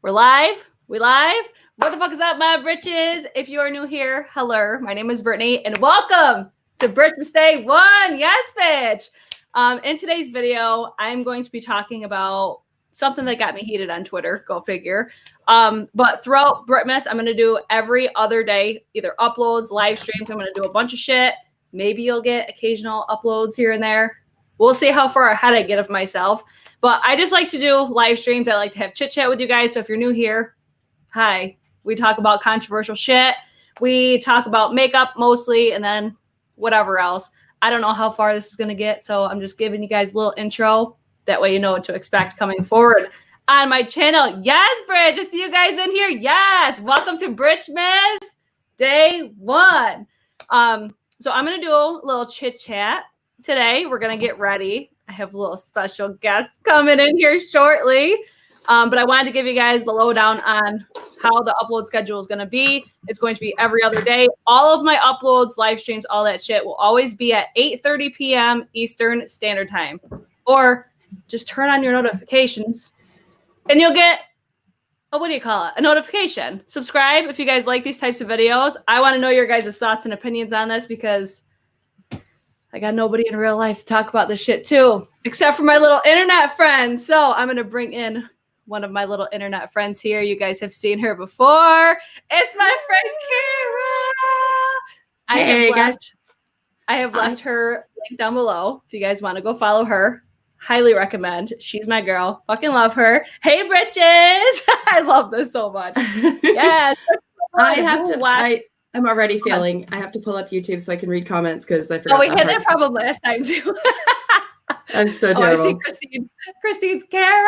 We're live. We live. What the fuck is up, my britches? If you are new here, hello. My name is Brittany, and welcome to BRITCHMAS Day 1. Yes, bitch. In today's video, I'm going to be talking about something that got me heated on Twitter. Go figure. But throughout BRITCHMAS, I'm going to do every other day, either uploads, live streams. I'm going to do a bunch of shit. Maybe you'll get occasional uploads here and there. We'll see how far ahead I get of myself. But I just like to do live streams. I like to have chit chat with you guys. So if you're new here, hi. We talk about controversial shit. We talk about makeup mostly, and then whatever else. I don't know how far this is going to get, so I'm just giving you guys a little intro. That way you know what to expect coming forward on my channel. Yes, Bridge. I see you guys in here. Yes. Welcome to BRITCHMAS Day 1. So I'm going to do a little chit chat today. We're going to get ready. I have a little special guest coming in here shortly. But I wanted to give you guys the lowdown on how the upload schedule is going to be. It's going to be every other day. All of my uploads, live streams, all that shit will always be at 8:30 p.m. Eastern Standard Time. Or just turn on your notifications and you'll get a notification. Subscribe if you guys like these types of videos. I want to know your guys' thoughts and opinions on this because I got nobody in real life to talk about this shit too, except for my little internet friends. So I'm going to bring in one of my little internet friends here. You guys have seen her before. It's my friend Kara. I have left her link down below if you guys want to go follow her. Highly recommend. She's my girl. Fucking love her. Hey, Britches. I love this so much. Yes. I'm already failing. I have to pull up YouTube so I can read comments because I forgot. Oh, we hit that problem last time too. I'm so terrible. I see Christine. Christine's Kara.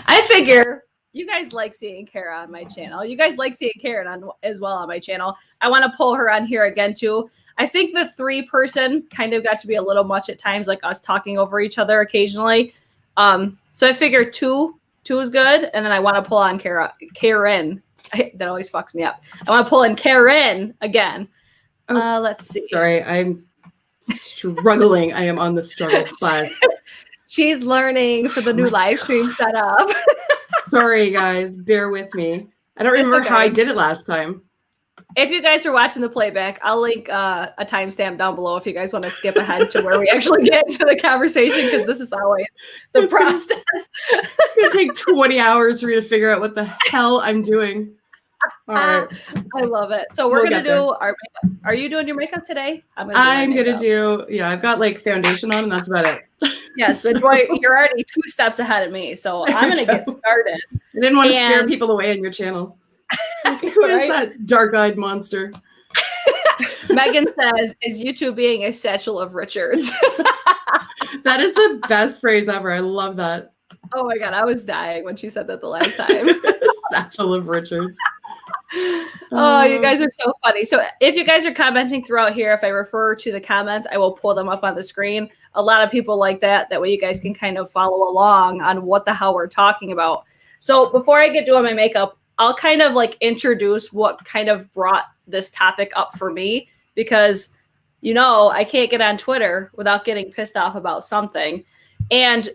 I figure you guys like seeing Kara on my channel. You guys like seeing Karen on as well on my channel. I want to pull her on here again too. I think the 3-person kind of got to be a little much at times, like us talking over each other occasionally. So I figure two is good, and then I want to pull on Karen. That always fucks me up. I want to pull in Karen again. Let's see. Sorry, I'm struggling. I am on the struggle bus. She's learning for the new live stream setup. Sorry, guys. Bear with me. I don't remember how I did it last time. If you guys are watching the playback, I'll link a timestamp down below if you guys want to skip ahead to where we actually get into the conversation, because this is always the process. It's going to take 20 hours for me to figure out what the hell I'm doing. All right. I love it. So we're going to do our makeup. Are you doing your makeup today? I'm going to do, yeah, I've got like foundation on and that's about it. Yes, you're already 2 steps ahead of me. So I'm going to get started. I didn't want to scare people away on your channel. Who is that dark-eyed monster? Megan says, is YouTube being a satchel of Richards? That is the best phrase ever. I love that. Oh my God, I was dying when she said that the last time. Satchel of Richards. Oh, you guys are so funny. So if you guys are commenting throughout here, if I refer to the comments, I will pull them up on the screen. A lot of people like that. That way you guys can kind of follow along on what the hell we're talking about. So before I get doing my makeup, I'll kind of like introduce what kind of brought this topic up for me, because, you know, I can't get on Twitter without getting pissed off about something. And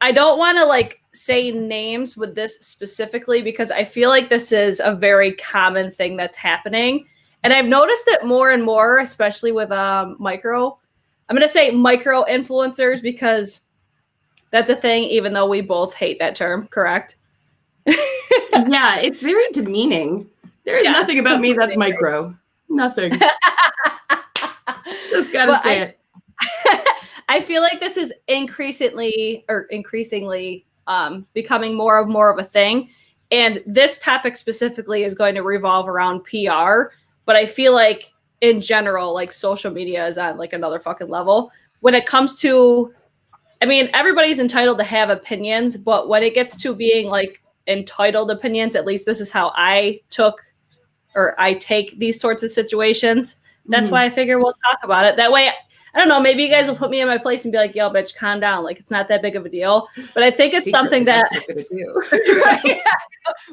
I don't want to like say names with this specifically, because I feel like this is a very common thing that's happening. And I've noticed it more and more, especially with I'm going to say micro influencers, because that's a thing, even though we both hate that term, correct? Yeah, it's very demeaning. There is nothing about me that's micro. Nothing. Just gotta say it. I feel like this is increasingly becoming more of a thing. And this topic specifically is going to revolve around PR. But I feel like in general, like social media is on like another fucking level. When it comes to, I mean, everybody's entitled to have opinions, but when it gets to being like entitled opinions, at least this is how I take these sorts of situations. That's why I figure we'll talk about it. That way, I don't know, maybe you guys will put me in my place and be like, yo, bitch, calm down. Like, it's not that big of a deal. But I think it's something that I'm gonna do. Right?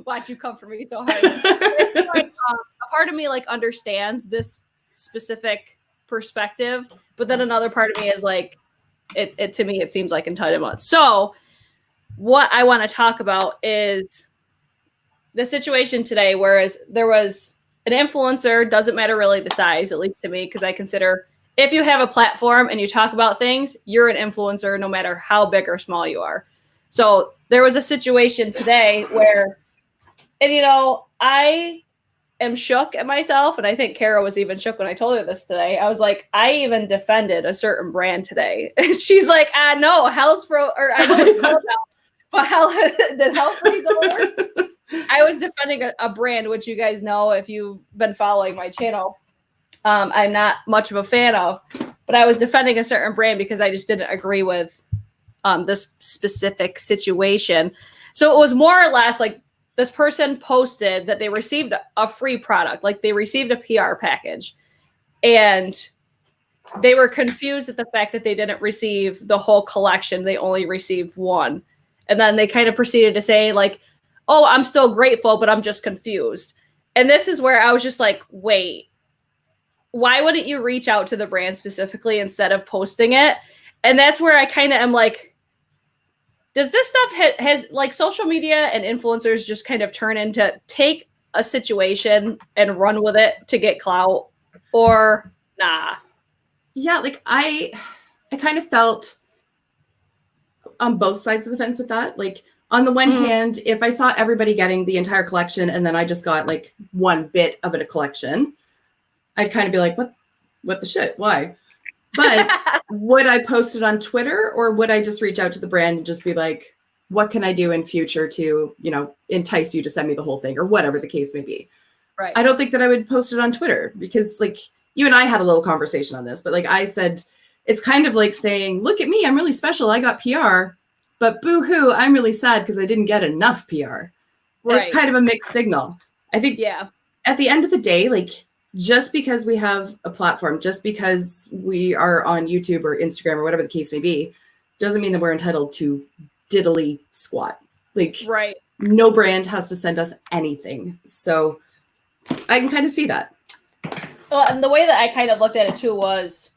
Watch you come for me so hard. Like, a part of me like understands this specific perspective, but then another part of me is like, it to me, it seems like entitlement. So what I want to talk about is the situation today, whereas there was an influencer, doesn't matter really the size, at least to me, because I consider if you have a platform and you talk about things, you're an influencer no matter how big or small you are. So there was a situation today where, and you know, I am shook at myself, and I think Kara was even shook when I told her this today. I was like, I even defended a certain brand today. She's like, no, Hell's Fro, or I know it's called now, but Hell did Hell freeze over? I was defending a brand, which you guys know if you've been following my channel. I'm not much of a fan of, but I was defending a certain brand because I just didn't agree with this specific situation. So it was more or less like this person posted that they received a free product, like they received a PR package, and they were confused at the fact that they didn't receive the whole collection. They only received one. And then they kind of proceeded to say like, oh, I'm still grateful, but I'm just confused. And this is where I was just like, wait, why wouldn't you reach out to the brand specifically instead of posting it? And that's where I kind of am like, does this stuff has like social media and influencers just kind of turn into take a situation and run with it to get clout, or nah? Yeah, like I kind of felt on both sides of the fence with that. Like on the one hand, if I saw everybody getting the entire collection and then I just got like one bit of it a collection, I'd kind of be like, what the shit? Why? But would I post it on Twitter, or would I just reach out to the brand and just be like, what can I do in future to, you know, entice you to send me the whole thing, or whatever the case may be? Right. I don't think that I would post it on Twitter because like you and I had a little conversation on this, but like I said, it's kind of like saying, look at me, I'm really special. I got PR, but boo-hoo, I'm really sad because I didn't get enough PR. Right. It's kind of a mixed signal. I think at the end of the day, like just because we have a platform, just because we are on YouTube or Instagram or whatever the case may be, doesn't mean that we're entitled to diddly squat. Like no brand has to send us anything. So I can kind of see that. Well, and the way that I kind of looked at it too was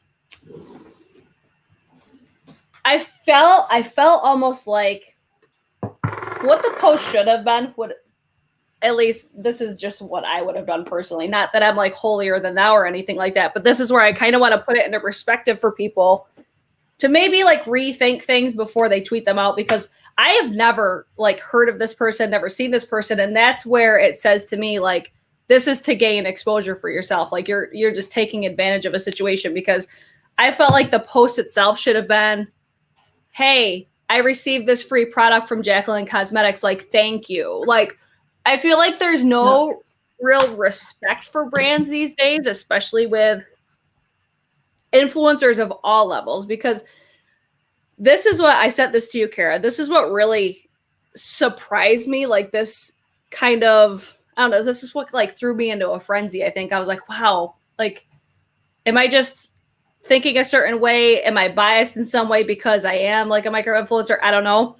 I felt almost like what the post should have been would, at least this is just what I would have done personally. Not that I'm like holier than thou or anything like that, but this is where I kind of want to put it into perspective for people to maybe like rethink things before they tweet them out, because I have never like heard of this person, never seen this person. And that's where it says to me, like, this is to gain exposure for yourself. Like you're just taking advantage of a situation, because I felt like the post itself should have been, hey, I received this free product from Jacqueline Cosmetics. Like, thank you. Like, I feel like there's no real respect for brands these days, especially with influencers of all levels, because this is what I sent this to you, Kara. This is what really surprised me. Like this kind of, I don't know, this is what like threw me into a frenzy. I think I was like, wow, like, am I just thinking a certain way? Am I biased in some way because I am like a micro influencer? I don't know.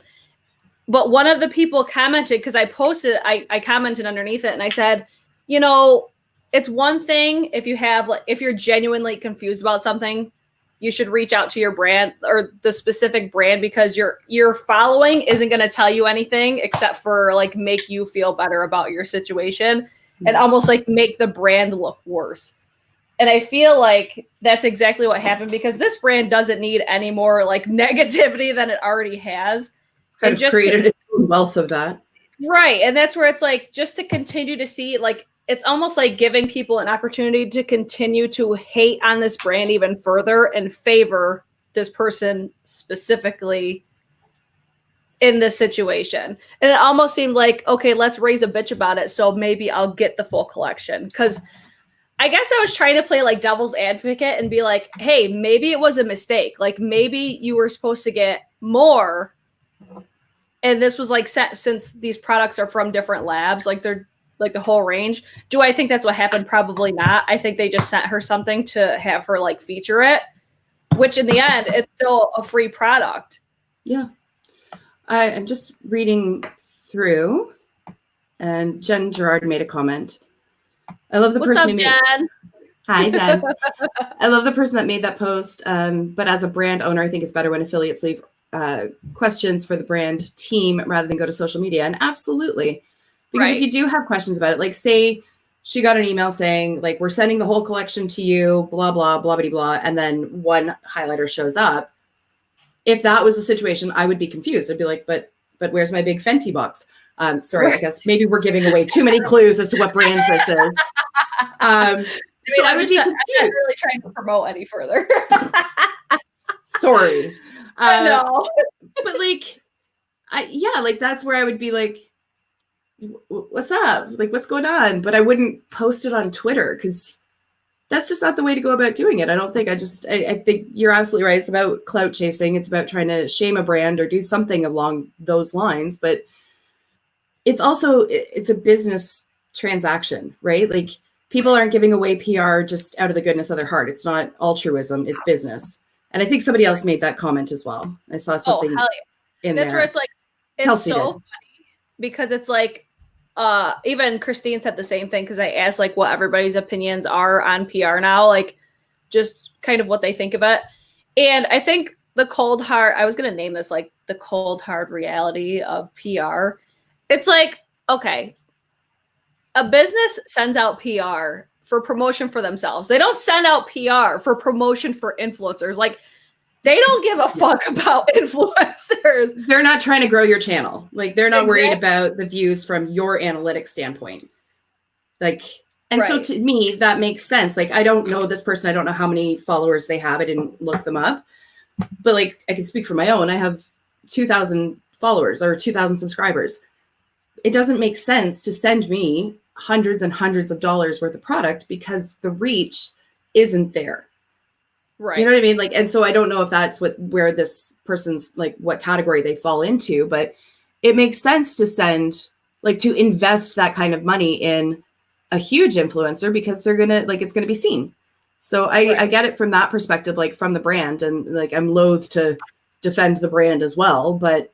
But one of the people commented, because I posted, I commented underneath it and I said, you know, it's one thing if you have, like, if you're genuinely confused about something, you should reach out to your brand or the specific brand, because your following isn't going to tell you anything except for like make you feel better about your situation and almost like make the brand look worse. And I feel like that's exactly what happened, because this brand doesn't need any more like negativity than it already has. It's kind of created its own wealth of that. Right. And that's where it's like, just to continue to see, like, it's almost like giving people an opportunity to continue to hate on this brand even further and favor this person specifically in this situation. And it almost seemed like, okay, let's raise a bitch about it, so maybe I'll get the full collection. Because I guess I was trying to play like devil's advocate and be like, hey, maybe it was a mistake. Like maybe you were supposed to get more. And this was like set, since these products are from different labs, like they're like the whole range. Do I think that's what happened? Probably not. I think they just sent her something to have her like feature it, which in the end, it's still a free product. Yeah. I'm just reading through, and Jen Gerard made a comment. I love the person who made Jen? Hi, Jen. I love the person that made that post. But as a brand owner, I think it's better when affiliates leave questions for the brand team rather than go to social media. And absolutely, because if you do have questions about it, like say she got an email saying like, we're sending the whole collection to you, blah, blah, blah, blah, blah. And then one highlighter shows up. If that was the situation, I would be confused. I'd be like, but where's my big Fenty box? Sorry, I guess maybe we're giving away too many clues as to what brand this is. So I would be confused. I'm not really trying to promote any further. Sorry. I know. But like, like that's where I would be like, what's up? Like, what's going on? But I wouldn't post it on Twitter because that's just not the way to go about doing it. I don't think I think you're absolutely right. It's about clout chasing. It's about trying to shame a brand or do something along those lines. But it's a business transaction, right? Like people aren't giving away PR just out of the goodness of their heart. It's not altruism, it's business. And I think somebody else made that comment as well. I saw something in there. That's where it's like, it's Kelsey so did. funny because it's like, even Christine said the same thing because I asked like what everybody's opinions are on PR now, like just kind of what they think of it. And I think the cold hard, I was going to name this like the cold hard reality of PR. It's like, okay, a business sends out PR for promotion for themselves. They don't send out PR for promotion for influencers. Like they don't give a fuck about influencers. They're not trying to grow your channel. Like they're not worried about the views from your analytics standpoint. Like, and so to me, that makes sense. Like, I don't know this person. I don't know how many followers they have. I didn't look them up, but like, I can speak for my own. I have 2,000 followers or 2,000 subscribers. It doesn't make sense to send me hundreds and hundreds of dollars worth of product because the reach isn't there. Right. You know what I mean? Like, and so I don't know if that's where this person's like, what category they fall into, but it makes sense to send, like to invest that kind of money in a huge influencer because they're going to like, it's going to be seen. So I get it from that perspective, like from the brand, and like, I'm loath to defend the brand as well, but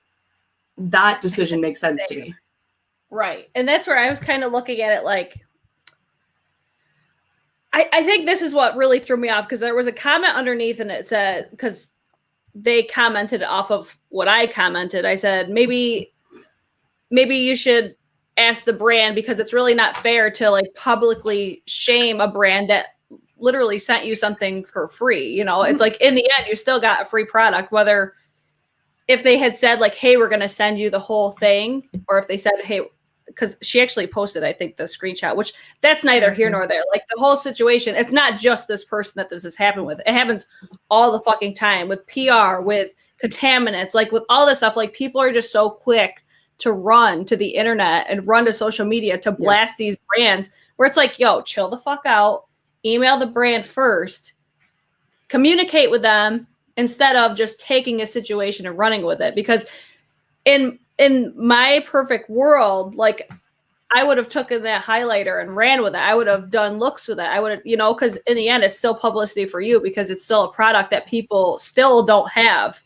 that decision makes sense to me. Right. And that's where I was kind of looking at it like, I think this is what really threw me off because there was a comment underneath and it said, because they commented off of what I commented. I said, maybe you should ask the brand because it's really not fair to like publicly shame a brand that literally sent you something for free. You know, it's like in the end, you still got a free product, whether if they had said like, hey, we're going to send you the whole thing, or if they said, hey, because she actually posted, I think, the screenshot, which that's neither here nor there. Like the whole situation, it's not just this person that this has happened with. It happens all the fucking time with PR, with contaminants, like with all this stuff. Like people are just so quick to run to the internet and run to social media to blast these brands where it's like, yo, chill the fuck out, email the brand first, communicate with them instead of just taking a situation and running with it. Because in my perfect world, like I would have taken that highlighter and ran with it. I would have done looks with it. I would have, you know, because in the end, it's still publicity for you because it's still a product that people still don't have,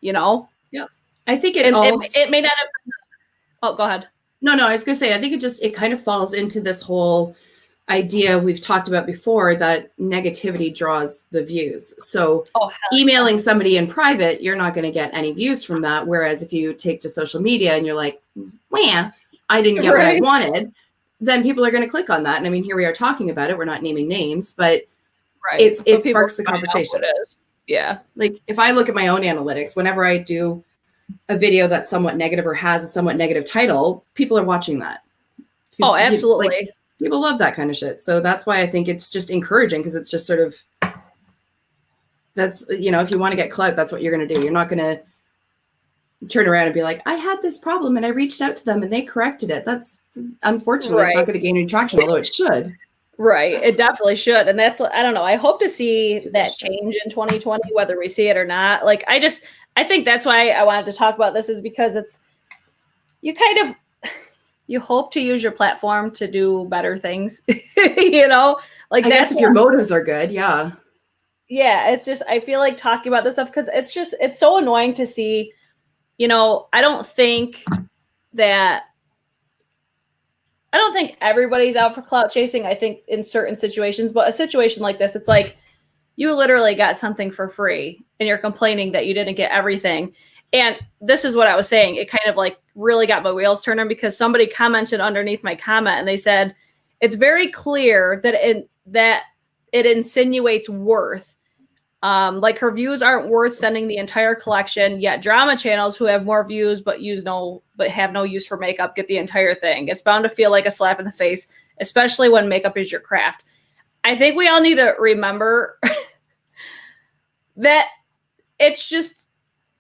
you know? Yeah. I think it may not have. Oh, go ahead. No, I was going to say, I think it kind of falls into this whole idea we've talked about before that negativity draws the views. So emailing somebody in private, you're not going to get any views from that. Whereas if you take to social media and you're like, wah, I didn't get what I wanted, then people are going to click on that. And I mean, here we are talking about it. We're not naming names, but it sparks the conversation. Yeah. Like if I look at my own analytics, whenever I do a video that's somewhat negative or has a somewhat negative title, people are watching that. Oh, absolutely. People love that kind of shit. So that's why I think it's just encouraging because it's just sort of, that's, you know, if you want to get clout, that's what you're going to do. You're not going to turn around and be like, I had this problem and I reached out to them and they corrected it. That's unfortunately, it's not going to gain any traction, although it should. Right. It definitely should. And that's, I don't know. I hope to see that change in 2020, whether we see it or not. Like, I think that's why I wanted to talk about this is because you hope to use your platform to do better things, you know, like I guess if your motives are good. Yeah. Yeah. It's just, I feel like talking about this stuff because it's so annoying to see, you know, I don't think everybody's out for clout chasing. I think in certain situations, but a situation like this, it's like you literally got something for free and you're complaining that you didn't get everything. And this is what I was saying. It kind of like really got my wheels turning because somebody commented underneath my comment and they said, it's very clear that it insinuates worth. Like her views aren't worth sending the entire collection, yet drama channels who have more views but have no use for makeup get the entire thing. It's bound to feel like a slap in the face, especially when makeup is your craft. I think we all need to remember that it's just,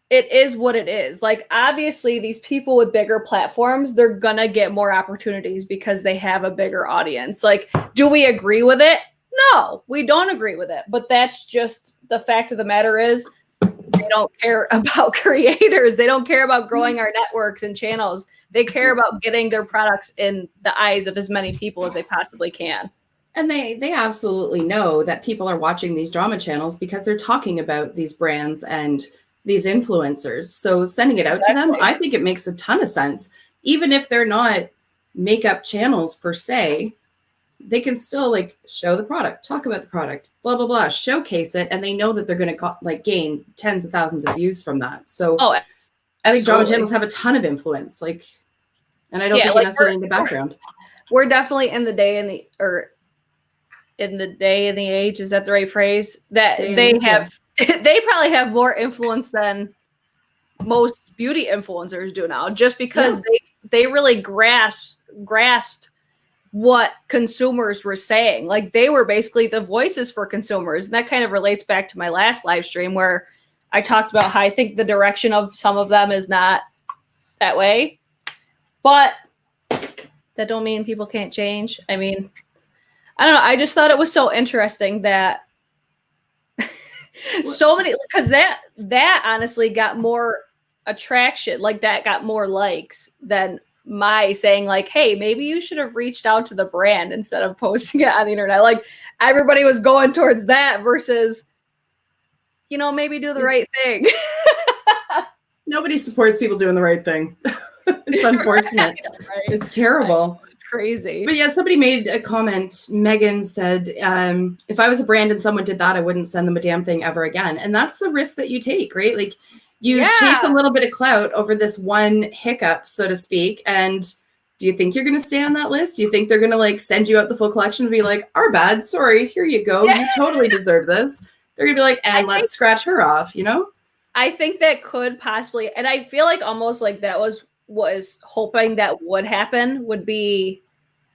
it is what it is. Like, obviously, these people with bigger platforms, they're gonna get more opportunities because they have a bigger audience. Like, do we agree with it? No, we don't agree with it. But that's just the fact of the matter is they don't care about creators. They don't care about growing our networks and channels. They care about getting their products in the eyes of as many people as they possibly can. And they absolutely know that people are watching these drama channels because they're talking about these brands and these influencers. So sending it out to them, I think it makes a ton of sense. Even if they're not makeup channels per se, they can still like show the product, talk about the product, blah, blah, blah, showcase it. And they know that they're going to like gain tens of thousands of views from that. So I think drama channels have a ton of influence. Like, and I don't think like necessarily in the background. We're definitely in the day and the age, is that the right phrase? That they have, they probably have more influence than most beauty influencers do now, just because they really grasped what consumers were saying. Like, they were basically the voices for consumers. And that kind of relates back to my last live stream where I talked about how I think the direction of some of them is not that way. But that don't mean people can't change. I mean, I don't know. I just thought it was so interesting that so many, because that honestly got more attraction, like that got more likes than my saying like, hey, maybe you should have reached out to the brand instead of posting it on the internet. Like, everybody was going towards that versus, you know, maybe do the right thing. Nobody supports people doing the right thing. It's unfortunate. Right? It's terrible. It's crazy. But yeah, somebody made a comment. Megan said, if I was a brand and someone did that, I wouldn't send them a damn thing ever again. And that's the risk that you take, right? Like, you chase a little bit of clout over this one hiccup, so to speak. And do you think you're going to stay on that list? Do you think they're going to like send you out the full collection and be like, our bad, sorry, here you go. You totally deserve this. They're going to be like, and let's scratch her off, you know? I think that could possibly, and I feel like almost like that was hoping that would happen, would be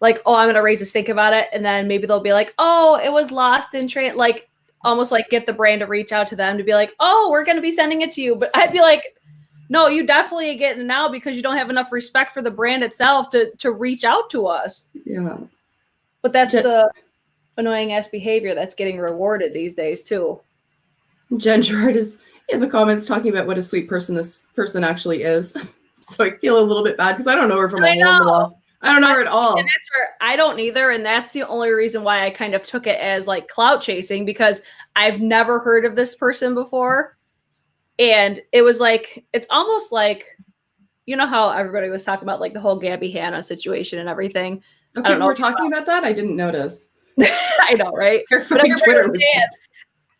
like, oh, I'm going to raise a stink about it. And then maybe they'll be like, oh, it was lost in trade. Like, almost like get the brand to reach out to them to be like, oh, we're going to be sending it to you. But I'd be like, no, you definitely get it now because you don't have enough respect for the brand itself to reach out to us. Yeah. But that's the annoying ass behavior that's getting rewarded these days too. Jen Gerard is in the comments talking about what a sweet person this person actually is. So I feel a little bit bad because I don't know her from a hole in the wall. I don't know her at all. And that's where I don't either. And that's the only reason why I kind of took it as like clout chasing, because I've never heard of this person before. And it was like, it's almost like, you know how everybody was talking about like the whole Gabby Hanna situation and everything. Okay, I don't know. We're talking about that? I didn't notice. I know, right? But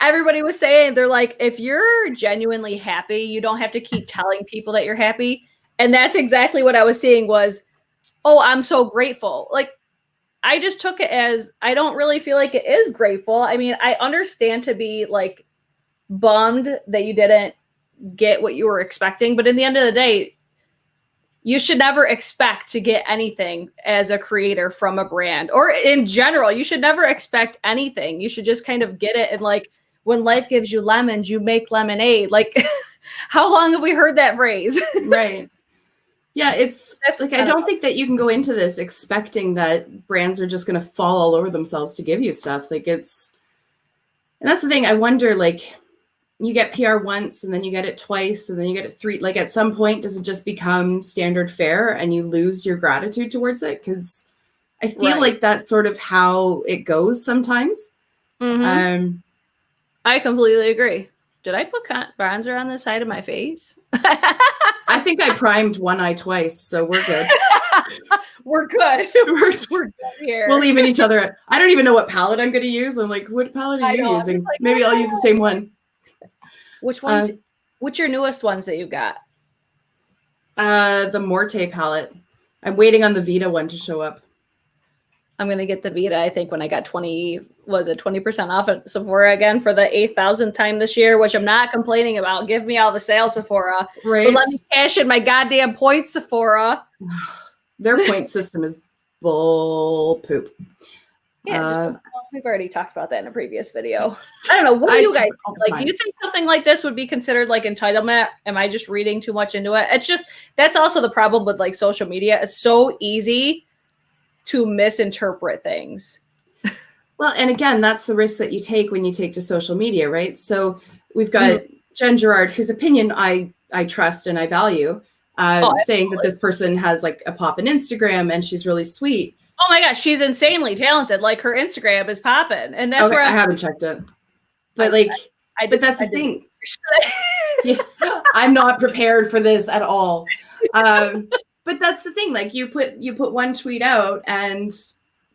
everybody was saying, they're like, if you're genuinely happy, you don't have to keep telling people that you're happy. And that's exactly what I was seeing was, oh, I'm so grateful. Like, I just took it as, I don't really feel like it is grateful. I mean, I understand to be like bummed that you didn't get what you were expecting. But in the end of the day, you should never expect to get anything as a creator from a brand, or in general, you should never expect anything. You should just kind of get it. And like, when life gives you lemons, you make lemonade. Like, how long have we heard that phrase? Right. Yeah, it's like, I don't think that you can go into this expecting that brands are just going to fall all over themselves to give you stuff. Like, it's, and that's the thing. I wonder, like, you get PR once and then you get it twice and then you get it three. Like, at some point, does it just become standard fare and you lose your gratitude towards it? Because I feel like that's sort of how it goes sometimes. Mm-hmm. I completely agree. Did I put bronzer on the side of my face? I think I primed one eye twice, so we're good. We're good. We're good here. We'll even each other. I don't even know what palette I'm going to use. I'm like, what palette are you using? Like, maybe I'll use the same one. Which ones? What's your newest ones that you got? The Morte palette. I'm waiting on the Vita one to show up. I'm going to get the Vita, I think, when I got 20% off at Sephora again for the 8,000th time this year, which I'm not complaining about. Give me all the sales, Sephora. Right. But let me cash in my goddamn points, Sephora. Their point system is bull poop. Yeah, we've already talked about that in a previous video. I don't know. What do you guys like? Do you think something like this would be considered like entitlement? Am I just reading too much into it? It's just, that's also the problem with like social media. It's so easy to misinterpret things. Well, and again, that's the risk that you take when you take to social media, right? So we've got Jen Gerard, whose opinion I trust and I value, saying that this person has like a pop in Instagram and she's really sweet. Oh my gosh, she's insanely talented. Like her Instagram is popping, and that's where I haven't checked it. But but that's the thing. Yeah, I'm not prepared for this at all. But that's the thing. Like you put one tweet out, and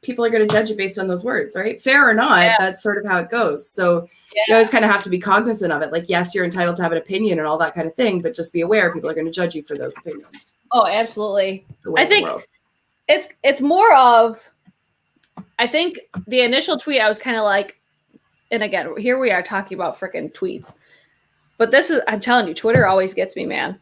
people are going to judge you based on those words, right? Fair or not, that's sort of how it goes. So you always kind of have to be cognizant of it. Like, yes, you're entitled to have an opinion and all that kind of thing, but just be aware people are going to judge you for those opinions. Oh, absolutely. I think it's more of, I think the initial tweet, I was kind of like, and again, here we are talking about freaking tweets, but this is, I'm telling you, Twitter always gets me, man.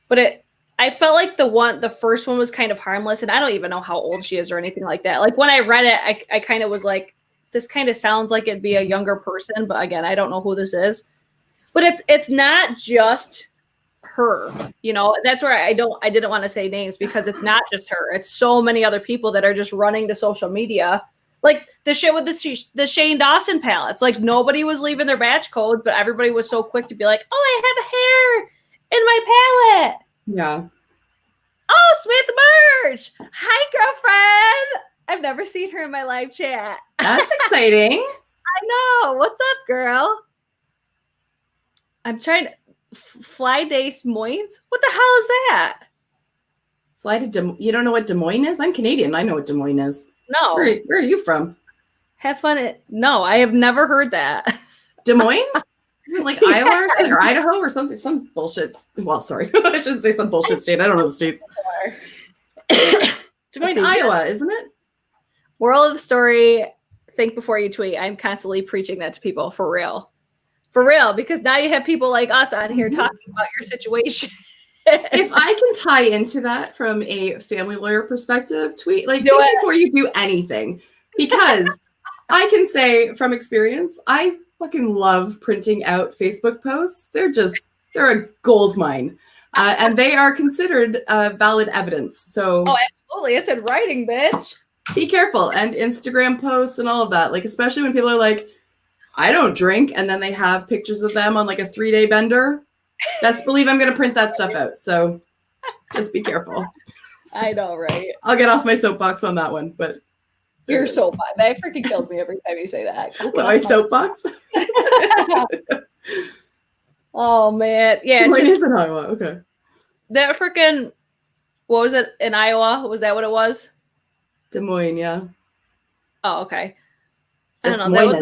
But I felt like the first one was kind of harmless, and I don't even know how old she is or anything like that. Like when I read it, I kind of was like, this kind of sounds like it'd be a younger person, but again, I don't know who this is. But it's not just her, you know. That's where I didn't want to say names, because it's not just her. It's so many other people that are just running to social media. Like the shit with the Shane Dawson palettes. Like nobody was leaving their batch codes, but everybody was so quick to be like, oh, I have a hair in my palette. Yeah. Oh, Smith Merge. Hi, girlfriend. I've never seen her in my live chat. That's exciting. I know. What's up, girl? I'm trying to Fly Days Moines. What the hell is that? Fly to you don't know what Des Moines is? I'm Canadian. I know what Des Moines is. No. Where are you from? Have fun. No, I have never heard that. Des Moines? Is it like Iowa or Idaho or something? Some bullshit. Well, sorry. I shouldn't say some bullshit state. I don't know the states. Des Moines, Iowa, isn't it? Moral of the story, think before you tweet. I'm constantly preaching that to people, for real. For real, because now you have people like us on here talking about your situation. If I can tie into that from a family lawyer perspective, tweet, like, think before you do anything. Because I can say from experience, I fucking love printing out Facebook posts. They're a gold mine. And they are considered valid evidence. So absolutely. It's in writing, bitch. Be careful. And Instagram posts and all of that. Like, especially when people are like, I don't drink. And then they have pictures of them on like a 3-day bender. Best believe I'm going to print that stuff out. So just be careful. I know, right? I'll get off my soapbox on that one. But your soapbox. That freaking kills me every time you say that. My soapbox? Oh, man. Yeah. It is in Iowa. Okay. That freaking, what was it in Iowa? Was that what it was? Des Moines, yeah. Oh, okay. I don't know. That was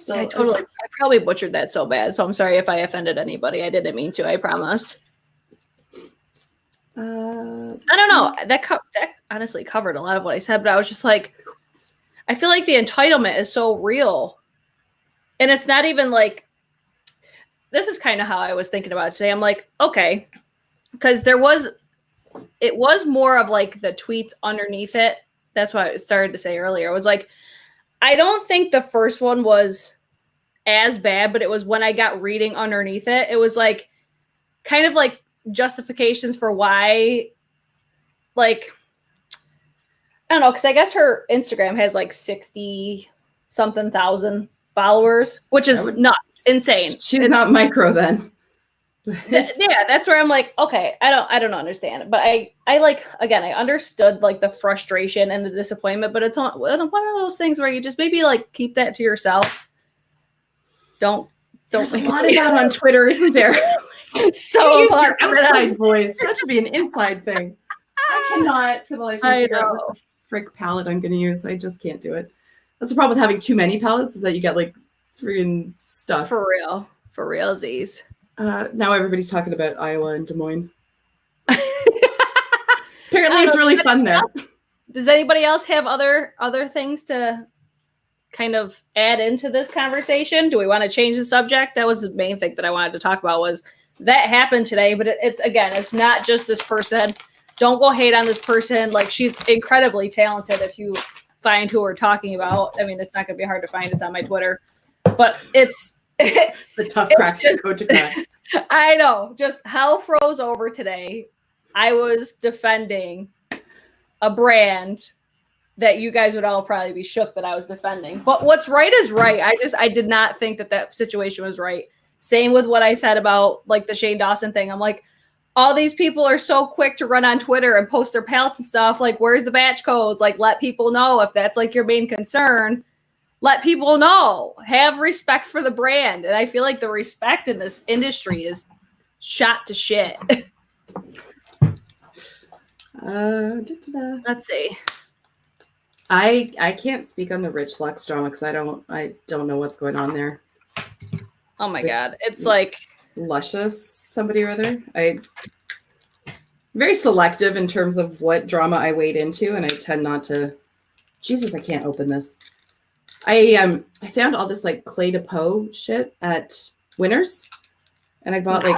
like I probably butchered that so bad. So I'm sorry if I offended anybody. I didn't mean to. I promised. I don't know. That honestly covered a lot of what I said, but I was just like, I feel like the entitlement is so real. And it's not even like, this is kind of how I was thinking about it today. I'm like, okay, because it was more of like the tweets underneath it. That's what I started to say earlier. It was like, I don't think the first one was as bad, but it was when I got reading underneath it. It was like, kind of like justifications for why, like, I don't know, because I guess her Instagram has like 60-something thousand followers, which is nuts, insane. She's not micro then. Yeah, that's where I'm like, okay, I don't understand. But I like, again, I understood like the frustration and the disappointment, but it's one of those things where you just maybe like keep that to yourself. Don't. There's a lot of that on Twitter, isn't there? So use your outside voice. That should be an inside thing. I cannot for the life of me figure out what the frick palette I'm going to use. I just can't do it. That's the problem with having too many palettes, is that you get like friggin' stuff. For real. For realsies. Now everybody's talking about Iowa and Des Moines. Apparently it's really fun there. Does anybody else have other things to kind of add into this conversation? Do we want to change the subject? That was the main thing that I wanted to talk about, was that happened today, but it's not just this person. Don't go hate on this person. Like, she's incredibly talented. If you find who we're talking about, I mean, it's not going to be hard to find. It's on my Twitter, but it's the tough crack to go to crack. I know, just hell froze over today. I was defending a brand that you guys would all probably be shook that I was defending. But what's right is right. I did not think that situation was right. Same with what I said about like the Shane Dawson thing. I'm like, all these people are so quick to run on Twitter and post their palettes and stuff. Like, where's the batch codes? Like, let people know if that's like your main concern. Let people know. Have respect for the brand. And I feel like the respect in this industry is shot to shit. Let's see. I can't speak on the Rich Lux drama because I don't know what's going on there. Oh my God. It's like Luscious somebody or other. I'm very selective in terms of what drama I wade into, and I tend not to. Jesus, I can't open this. I found all this like Clé de Peau shit at Winners, and I bought like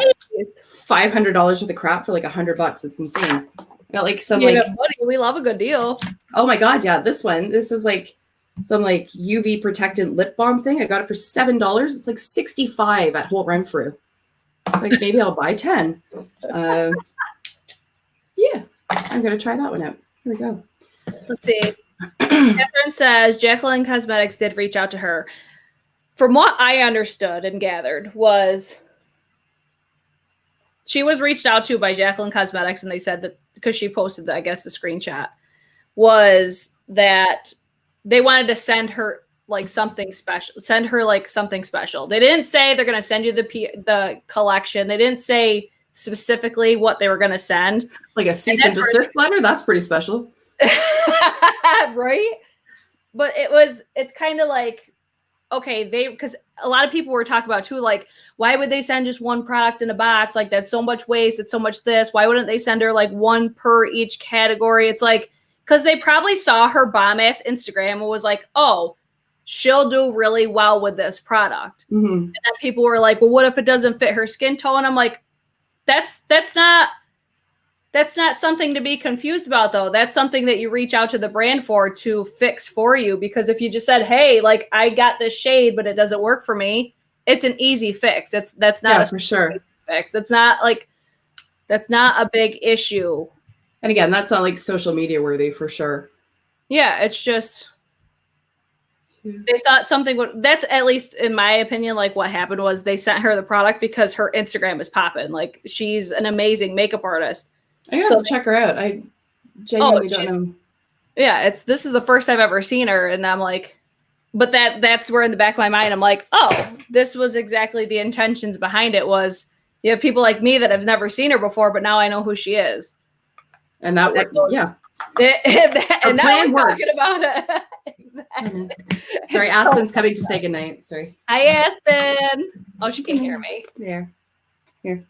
$500 worth of crap for like $100. It's insane. I got like some like buddy, we love a good deal. Oh my God, yeah, this is like some like UV protectant lip balm thing. I got it for $7. It's like $65 at Holt Renfrew. It's like, maybe I'll buy 10. Yeah, I'm gonna try that one out. Here we go. Let's see. Catherine says Jacqueline Cosmetics did reach out to her. From what I understood and gathered, was she was reached out to by Jacqueline Cosmetics, and they said that because she posted the screenshot, was that they wanted to send her like something special. They didn't say they're going to send you the collection. They didn't say specifically what they were going to send. Like a cease and desist letter? That's pretty special. Right? But it's kind of like, okay, because a lot of people were talking about too, like, why would they send just one product in a box? Like, that's so much waste. It's so much this. Why wouldn't they send her like one per each category? It's like, because they probably saw her bomb ass Instagram and was like, oh, she'll do really well with this product. Mm-hmm. And then people were like, well, what if it doesn't fit her skin tone? I'm like, that's not something to be confused about, though. That's something that you reach out to the brand for to fix for you. Because if you just said, hey, like, I got this shade, but it doesn't work for me, it's an easy fix. That's not for sure fix. That's not a big issue. And again, that's not like social media worthy for sure. Yeah, it's just they thought something would. That's, at least in my opinion, like what happened was they sent her the product because her Instagram is popping. Like, she's an amazing makeup artist. I gotta check her out. I genuinely don't know. Yeah, this is the first I've ever seen her, and I'm like, but that's where in the back of my mind I'm like, oh, this was exactly the intentions behind it. Was you have people like me that have never seen her before, but now I know who she is. And that worked. Yeah. And now we're talking about it. Exactly. Sorry, Aspen's coming to say goodnight. Sorry. Hi, Aspen. Oh, she can't hear me. There. Here.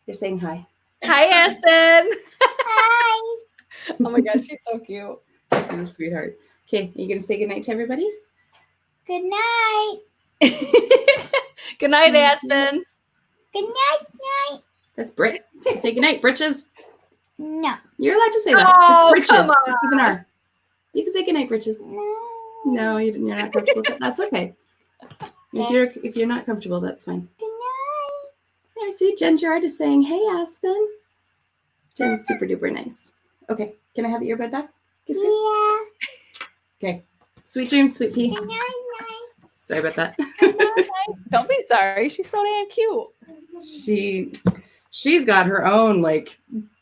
You're saying hi. Hi, Aspen. Hi. Oh my gosh, she's so cute. She's a sweetheart. Okay, are you gonna say goodnight to everybody? Good night. Good night, Aspen. Good night. That's Brit. Say goodnight, Britches. No. You're allowed to say that. Oh, Britches. come on. It's with an R. You can say goodnight, Britches. No, you're not comfortable. That's okay. If you're not comfortable, that's fine. Good night. So I see Jen Gerard is saying, hey, Aspen. Jen's super duper nice. Okay, can I have the earbud back? Kiss, kiss. Yeah. Okay. Sweet dreams, sweet pea. Good night. Sorry about that. Don't be sorry. She's so damn cute. She's got her own like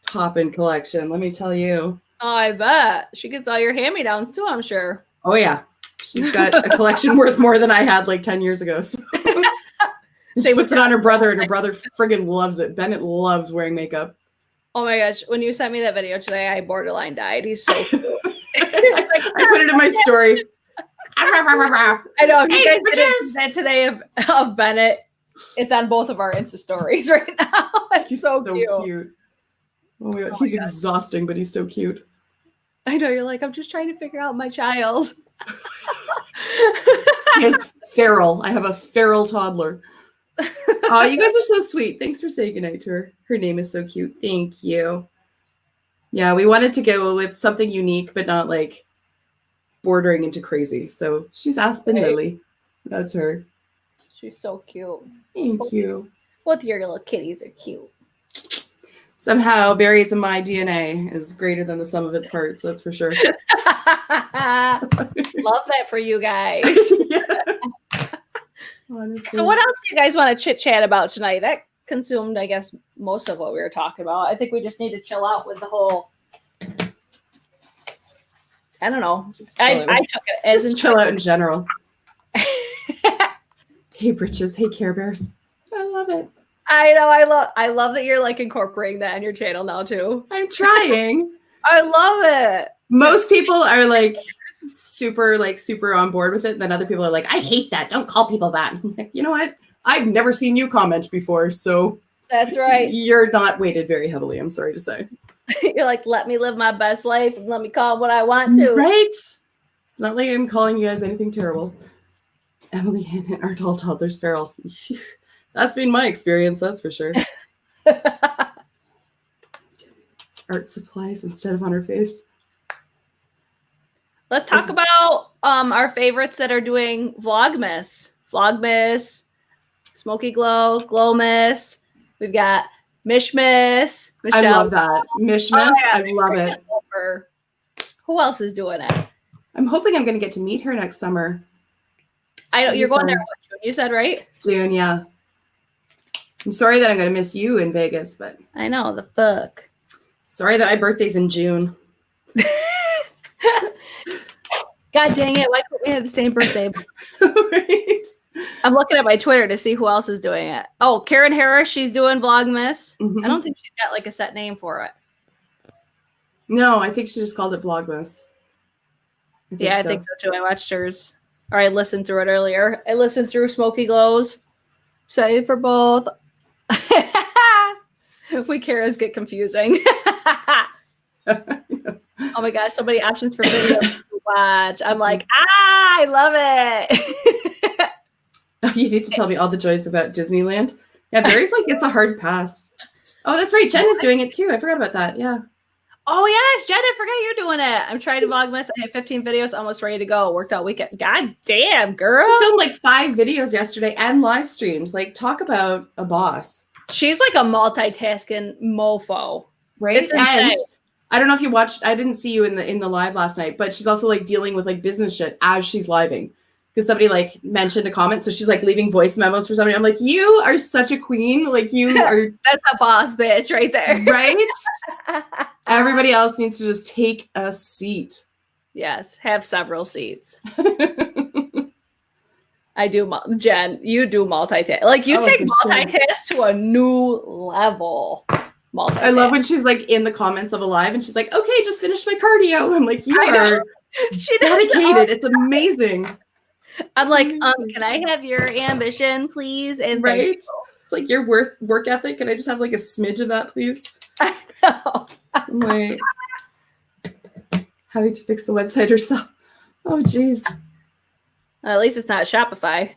pop-in collection. Let me tell you. Oh, I bet she gets all your hand-me-downs too. I'm sure. Oh yeah, she's got a collection worth more than I had like 10 years ago. So. She puts it on her brother, and her brother friggin' loves it. Bennett loves wearing makeup. Oh my gosh! When you sent me that video today, I borderline died. He's so cute. I put it in my story. I know. If you guys didn't see that today of Bennett, it's on both of our Insta stories right now. It's so cute. Oh my god, he's exhausting, but he's so cute. I know, you're like, I'm just trying to figure out my child. He is feral. I have a feral toddler. Oh, you guys are so sweet. Thanks for saying goodnight to her. Her name is so cute. Thank you. Yeah, we wanted to go with something unique, but not like bordering into crazy. So she's Aspen Lily. That's her. She's so cute. Thank you. Both your little kitties are cute. Somehow Barry's in my DNA is greater than the sum of its parts. That's for sure. Love that for you guys. Yeah. Honestly. So what else do you guys want to chit chat about tonight? That consumed, I guess, most of what we were talking about. I think we just need to chill out with the whole. I don't know. I took it as just chill out in general. Hey, Britches. Hey, Care Bears. I love it. I know. I love that you're like incorporating that in your channel now too. I'm trying. I love it. Most people are like super on board with it. Then other people are like, I hate that. Don't call people that. Like, you know what? I've never seen you comment before, so that's right. You're not weighted very heavily. I'm sorry to say. You're like, let me live my best life and let me call what I want to. Right? It's not like I'm calling you guys anything terrible. Emily and aren't all toddlers feral. That's been my experience, that's for sure. Art supplies instead of on her face. Let's talk about our favorites that are doing Vlogmas. Vlogmas, Smoky Glow, Glowmas. We've got Mishmas. I love that. Mishmas. I love it. Who else is doing it? I'm hoping I'm going to get to meet her next summer. I know you're going there. June, you said, right? June, yeah. I'm sorry that I'm going to miss you in Vegas, but I know the fuck. Sorry that my birthday's in June. God dang it! Why couldn't we have the same birthday? Right. I'm looking at my Twitter to see who else is doing it. Oh, Karen Harris, she's doing Vlogmas. Mm-hmm. I don't think she's got like a set name for it. No, I think she just called it Vlogmas. I think so too. I watched hers, or I listened through it earlier. I listened through Smoky Glow's. Excited for both. We Karas get confusing. Oh my gosh, so many options for videos to watch. I'm like, I love it. Oh, you need to tell me all the joys about Disneyland. Yeah, Barry's like, it's a hard pass. Oh, that's right. Jen is doing it too. I forgot about that. Yeah. Oh yes, Jen, I forgot you're doing it. I'm trying to Vlogmas. I have 15 videos almost ready to go. Worked out weekend. God damn, girl. I filmed like 5 videos yesterday and live streamed. Like, talk about a boss. She's like a multitasking mofo. Right? It's insane. And I don't know if you watched, I didn't see you in the live last night, but she's also like dealing with like business shit as she's living. Because somebody like mentioned a comment. So she's like leaving voice memos for somebody. I'm like, you are such a queen. Like you are. That's a boss bitch right there. Right? Everybody else needs to just take a seat. Yes. Have several seats. I do. Jen, you do multitask. Like you take multitask to a new level. I love when she's like in the comments of a live and she's like, okay, just finished my cardio. I'm like, you are dedicated. It's amazing. I'm like, can I have your ambition, please? And right? Like your work ethic. Can I just have like a smidge of that, please? I know. I'm like, having to fix the website herself. Oh, geez. At least it's not Shopify.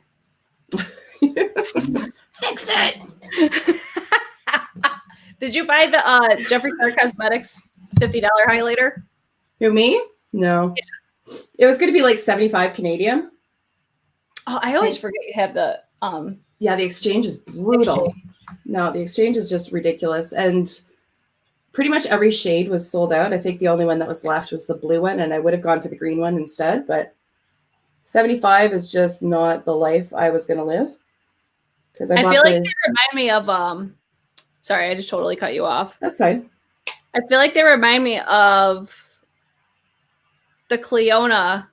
Fix it. Did you buy the Jacqueline Cosmetics $50 highlighter? Who, me? No. Yeah. It was going to be like 75 Canadian. Oh, I always forget you have the yeah, the exchange is brutal. No, the exchange is just ridiculous. And pretty much every shade was sold out. I think the only one that was left was the blue one, and I would have gone for the green one instead. But 75 is just not the life I was going to live. Because I feel like they remind me of sorry, I just totally cut you off. That's fine. I feel like they remind me of the Cleona.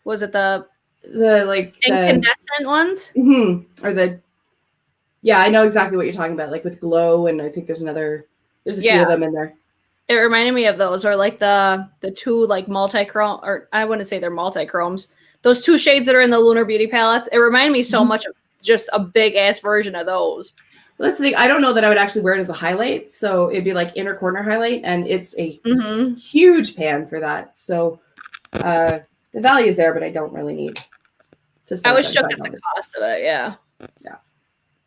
Was it the like incandescent ones? Mm-hmm. Or yeah, I know exactly what you're talking about. Like with glow, and I think there's a few of them in there. It reminded me of those, or like the two like multi-chrome, or I wouldn't say they're multi-chromes. Those 2 shades that are in the Lunar Beauty palettes. It reminded me so much of just a big ass version of those. That's the thing. I don't know that I would actually wear it as a highlight. So it'd be like inner corner highlight. And it's a huge pan for that. So the value is there, but I don't really need to spend I was shook at $75. the cost of it. Yeah. Yeah.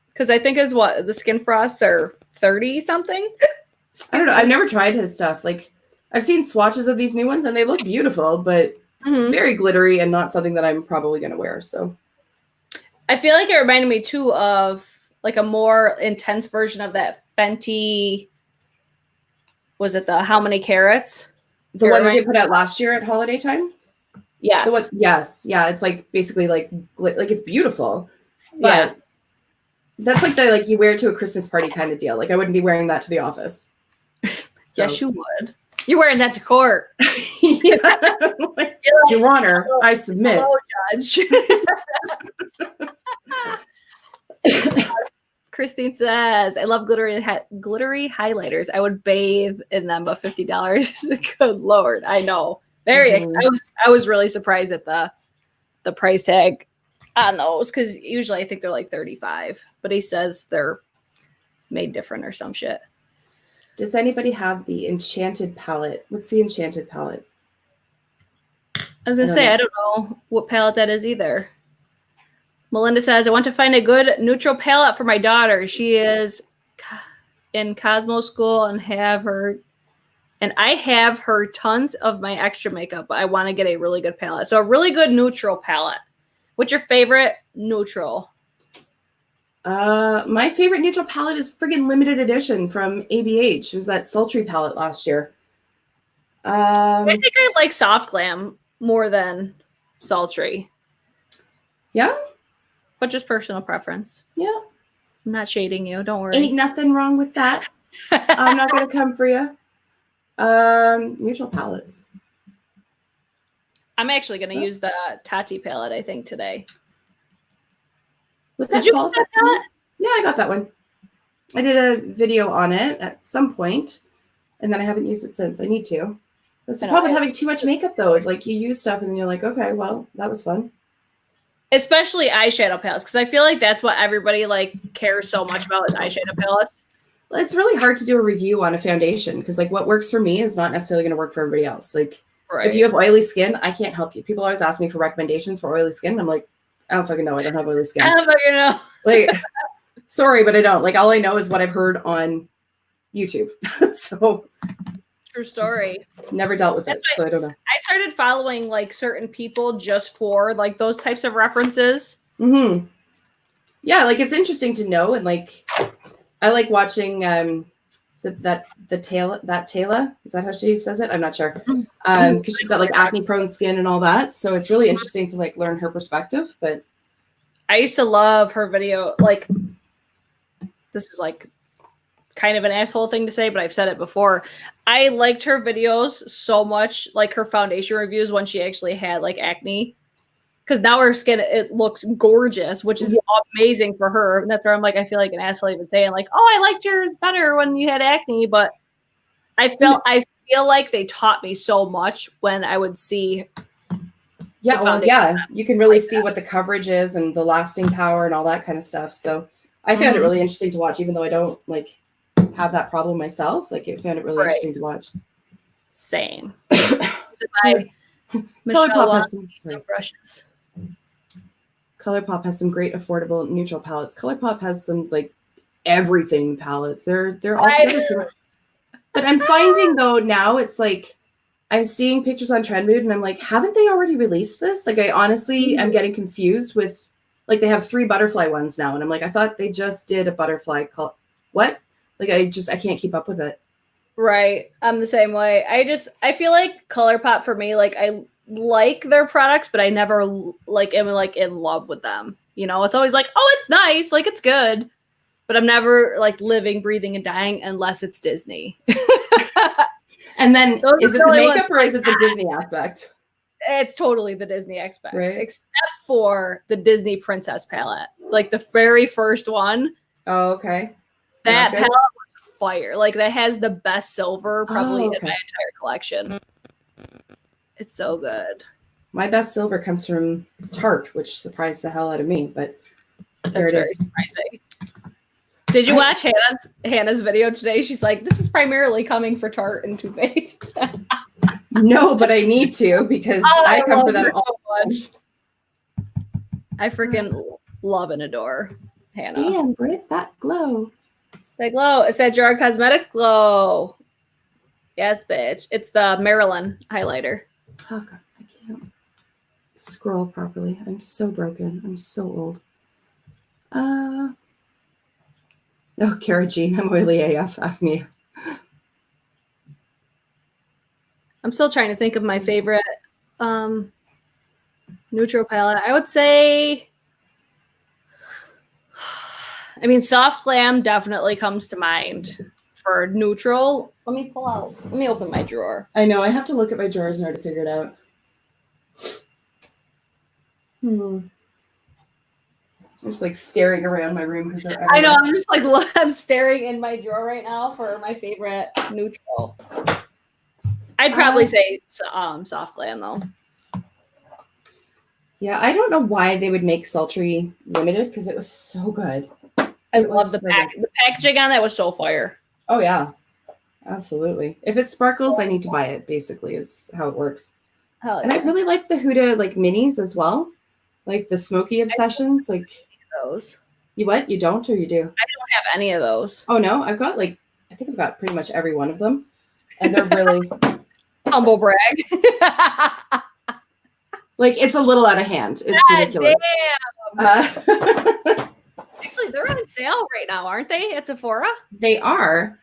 Because I think is what the skin frosts are 30 something. I don't know. I've never tried his stuff. Like I've seen swatches of these new ones and they look beautiful, but very glittery and not something that I'm probably going to wear. So I feel like it reminded me too of like a more intense version of that Fenty. Was it the How Many Carats? The one that they put out last year at holiday time? Yes. Yes. Yeah. It's like basically like it's beautiful. But Yeah. that's like the like you wear it to a Christmas party kind of deal. Like I wouldn't be wearing that to the office. Yes, you would. You're wearing that to court. Yeah. Like, Your Honor, I submit. Hello, Judge. Christine says, I love glittery highlighters. I would bathe in them, but $50. Good Lord. I know. Very I was really surprised at the price tag on those because usually I think they're like 35, but he says they're made different or some shit. Does anybody have the Enchanted palette? What's the Enchanted palette? I was gonna say I don't know what palette that is either. Melinda says, I want to find a good neutral palette for my daughter. She is in Cosmo school and I have her tons of my extra makeup, but I want to get a really good palette. So a really good neutral palette. What's your favorite neutral? My favorite neutral palette is friggin' limited edition from ABH. It was that sultry palette last year. I think I like Soft Glam more than sultry. Yeah? But just personal preference. Yeah. I'm not shading you. Don't worry. Ain't nothing wrong with that. I'm not going to come for you. Neutral palettes. I'm actually going to use the Tati palette, I think, today. Did you get that palette? Yeah, I got that one. I did a video on it at some point, and then I haven't used it since. I need to. That's the problem with having too much makeup, though, is like you use stuff and then you're like, okay, well, that was fun. Especially eyeshadow palettes, because I feel like that's what everybody like cares so much about is eyeshadow palettes. Well, it's really hard to do a review on a foundation because like what works for me is not necessarily going to work for everybody else. Like if you have oily skin, I can't help you. People always ask me for recommendations for oily skin. I'm like, I don't fucking know. I don't have oily skin. I don't fucking know. Like, sorry, but I don't. Like all I know is what I've heard on YouTube. So true story. Never dealt with it, so I don't know. I started following like certain people just for like those types of references. Yeah, like it's interesting to know, and like I like watching. Is it Taylor? Is that how she says it? I'm not sure. Because she's got like acne-prone skin and all that, so it's really interesting to like learn her perspective. But I used to love her video. Like, this is like kind of an asshole thing to say, but I've said it before. I liked her videos so much, like her foundation reviews when she actually had like acne, because now her skin, it looks gorgeous, which is amazing for her. And that's where I'm like, I feel like an asshole even saying like, oh, I liked yours better when you had acne, but I feel like they taught me so much when I would see. Yeah, well, yeah, you can really see what the coverage is and the lasting power and all that kind of stuff. So I found it really interesting to watch, even though I don't like have that problem myself. Like I found it really interesting to watch. Same. ColourPop has some brushes. ColourPop has some great affordable neutral palettes. ColourPop has some like everything palettes. They're all together. But I'm finding though now it's like I'm seeing pictures on Trendmood and I'm like, haven't they already released this? Like I honestly am getting confused with like they have 3 butterfly ones now, and I'm like, I thought they just did a butterfly called what? Like I can't keep up with it. Right. I'm the same way. I feel like ColourPop for me, like I like their products, but I never like am like in love with them. You know, it's always like, oh, it's nice, like it's good, but I'm never like living, breathing, and dying unless it's Disney. And then is it the makeup or is it the Disney aspect? It's totally the Disney aspect, right? Except for the Disney Princess palette, like the very first one. Oh, okay. That palette was fire. Like that has the best silver probably in my entire collection. It's so good. My best silver comes from Tarte, which surprised the hell out of me, but there it is. Surprising. Did you watch Hannah's video today? She's like, this is primarily coming for Tarte and Too Faced. No, but I need to because I come for them all much. I freaking love and adore Hannah. Damn, Britt, that glow. That glow. It said Jacqueline Cosmetics glow. Yes, bitch. It's the Maryland highlighter. Oh god, I can't scroll properly. I'm so broken. I'm so old. Oh, Kara Jean, I'm oily AF. Ask me. I'm still trying to think of my favorite neutral palette. I would say, I mean, Soft Glam definitely comes to mind for neutral. Let me open my drawer. I know, I have to look at my drawers in order to figure it out. I'm just like staring around my room because I know, I'm just like, I'm staring in my drawer right now for my favorite neutral. I'd probably say Soft Glam though. Yeah, I don't know why they would make Sultry limited because it was so good. I love the packaging on that was so fire. Oh yeah, absolutely. If it sparkles, I need to buy it. Basically, is how it works. Hell and yeah. I really like the Huda like minis as well, like the smoky obsessions. Like those. You what? You don't or you do? I don't have any of those. Oh no, I think I've got pretty much every one of them, and they're really humble brag. Like it's a little out of hand. It's ridiculous. Damn. Actually, they're on sale right now, aren't they? At Sephora? They are.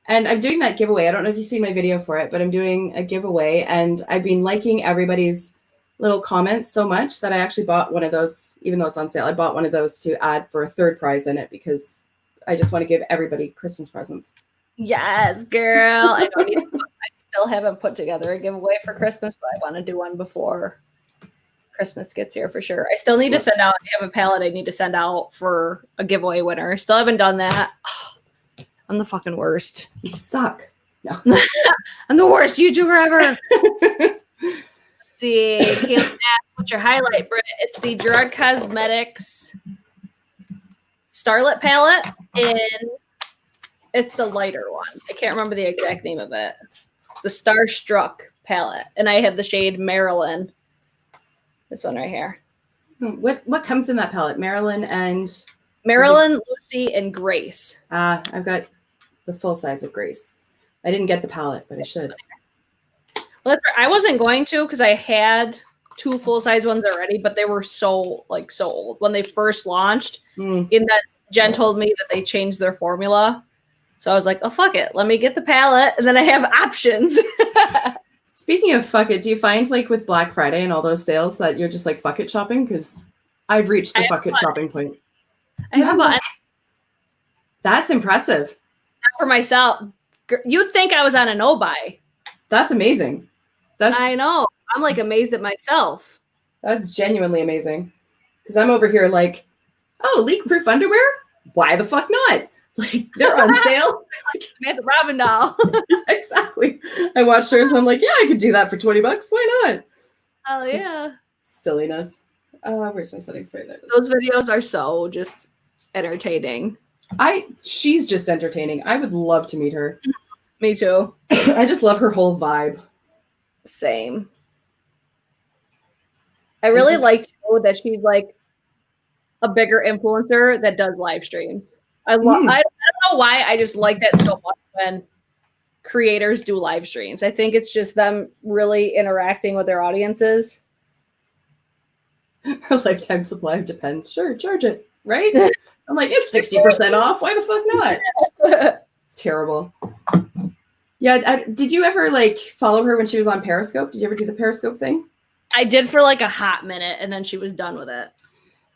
And I'm doing that giveaway. I don't know if you've seen my video for it, but I'm doing a giveaway. And I've been liking everybody's little comments so much that I actually bought one of those, even though it's on sale. I bought one of those to add for a third prize in it because I just want to give everybody Christmas presents. Yes, girl. I still haven't put together a giveaway for Christmas, but I want to do one before Christmas gets here for sure. I still need to send out. I have a palette I need to send out for a giveaway winner. Still haven't done that. Oh, I'm the fucking worst. You suck. No. I'm the worst YouTuber ever. Let's see. Can't ask what's your highlight, Britt? It's the Jacqueline Cosmetics Starlit palette, and it's the lighter one. I can't remember the exact name of it. The Starstruck palette, and I have the shade Marilyn. This one right here. What comes in that palette? Marilyn, Lucy, and Grace. I've got the full size of Grace. I didn't get the palette, but I should. Well, I wasn't going to because I had 2 full size ones already, but they were so old when they first launched. In that Jen told me that they changed their formula, so I was like, oh fuck it, let me get the palette, and then I have options. Speaking of fuck it, do you find like with Black Friday and all those sales that you're just like fuck it shopping? Because I've reached the fuck it shopping point. I haven't bought any. That's impressive. Not for myself. You'd think I was on a no buy. That's amazing. I know. I'm like amazed at myself. That's genuinely amazing. Because I'm over here like, oh, leak-proof underwear? Why the fuck not? Like they're on sale. It's a Robin doll. Exactly. I watched hers and I'm like, yeah, I could do that for $20. Why not? Oh yeah. Silliness. Where's my setting spray? There it is. Those videos are so just entertaining. She's just entertaining. I would love to meet her. Me too. I just love her whole vibe. Same. I really like that she's like a bigger influencer that does live streams. I don't know why. I just like that so much when creators do live streams. I think it's just them really interacting with their audiences. A lifetime supply of Depends. Sure, charge it, right? I'm like, it's 60% off. Why the fuck not? It's terrible. Yeah, did you ever like follow her when she was on Periscope? Did you ever do the Periscope thing? I did for like a hot minute, and then she was done with it.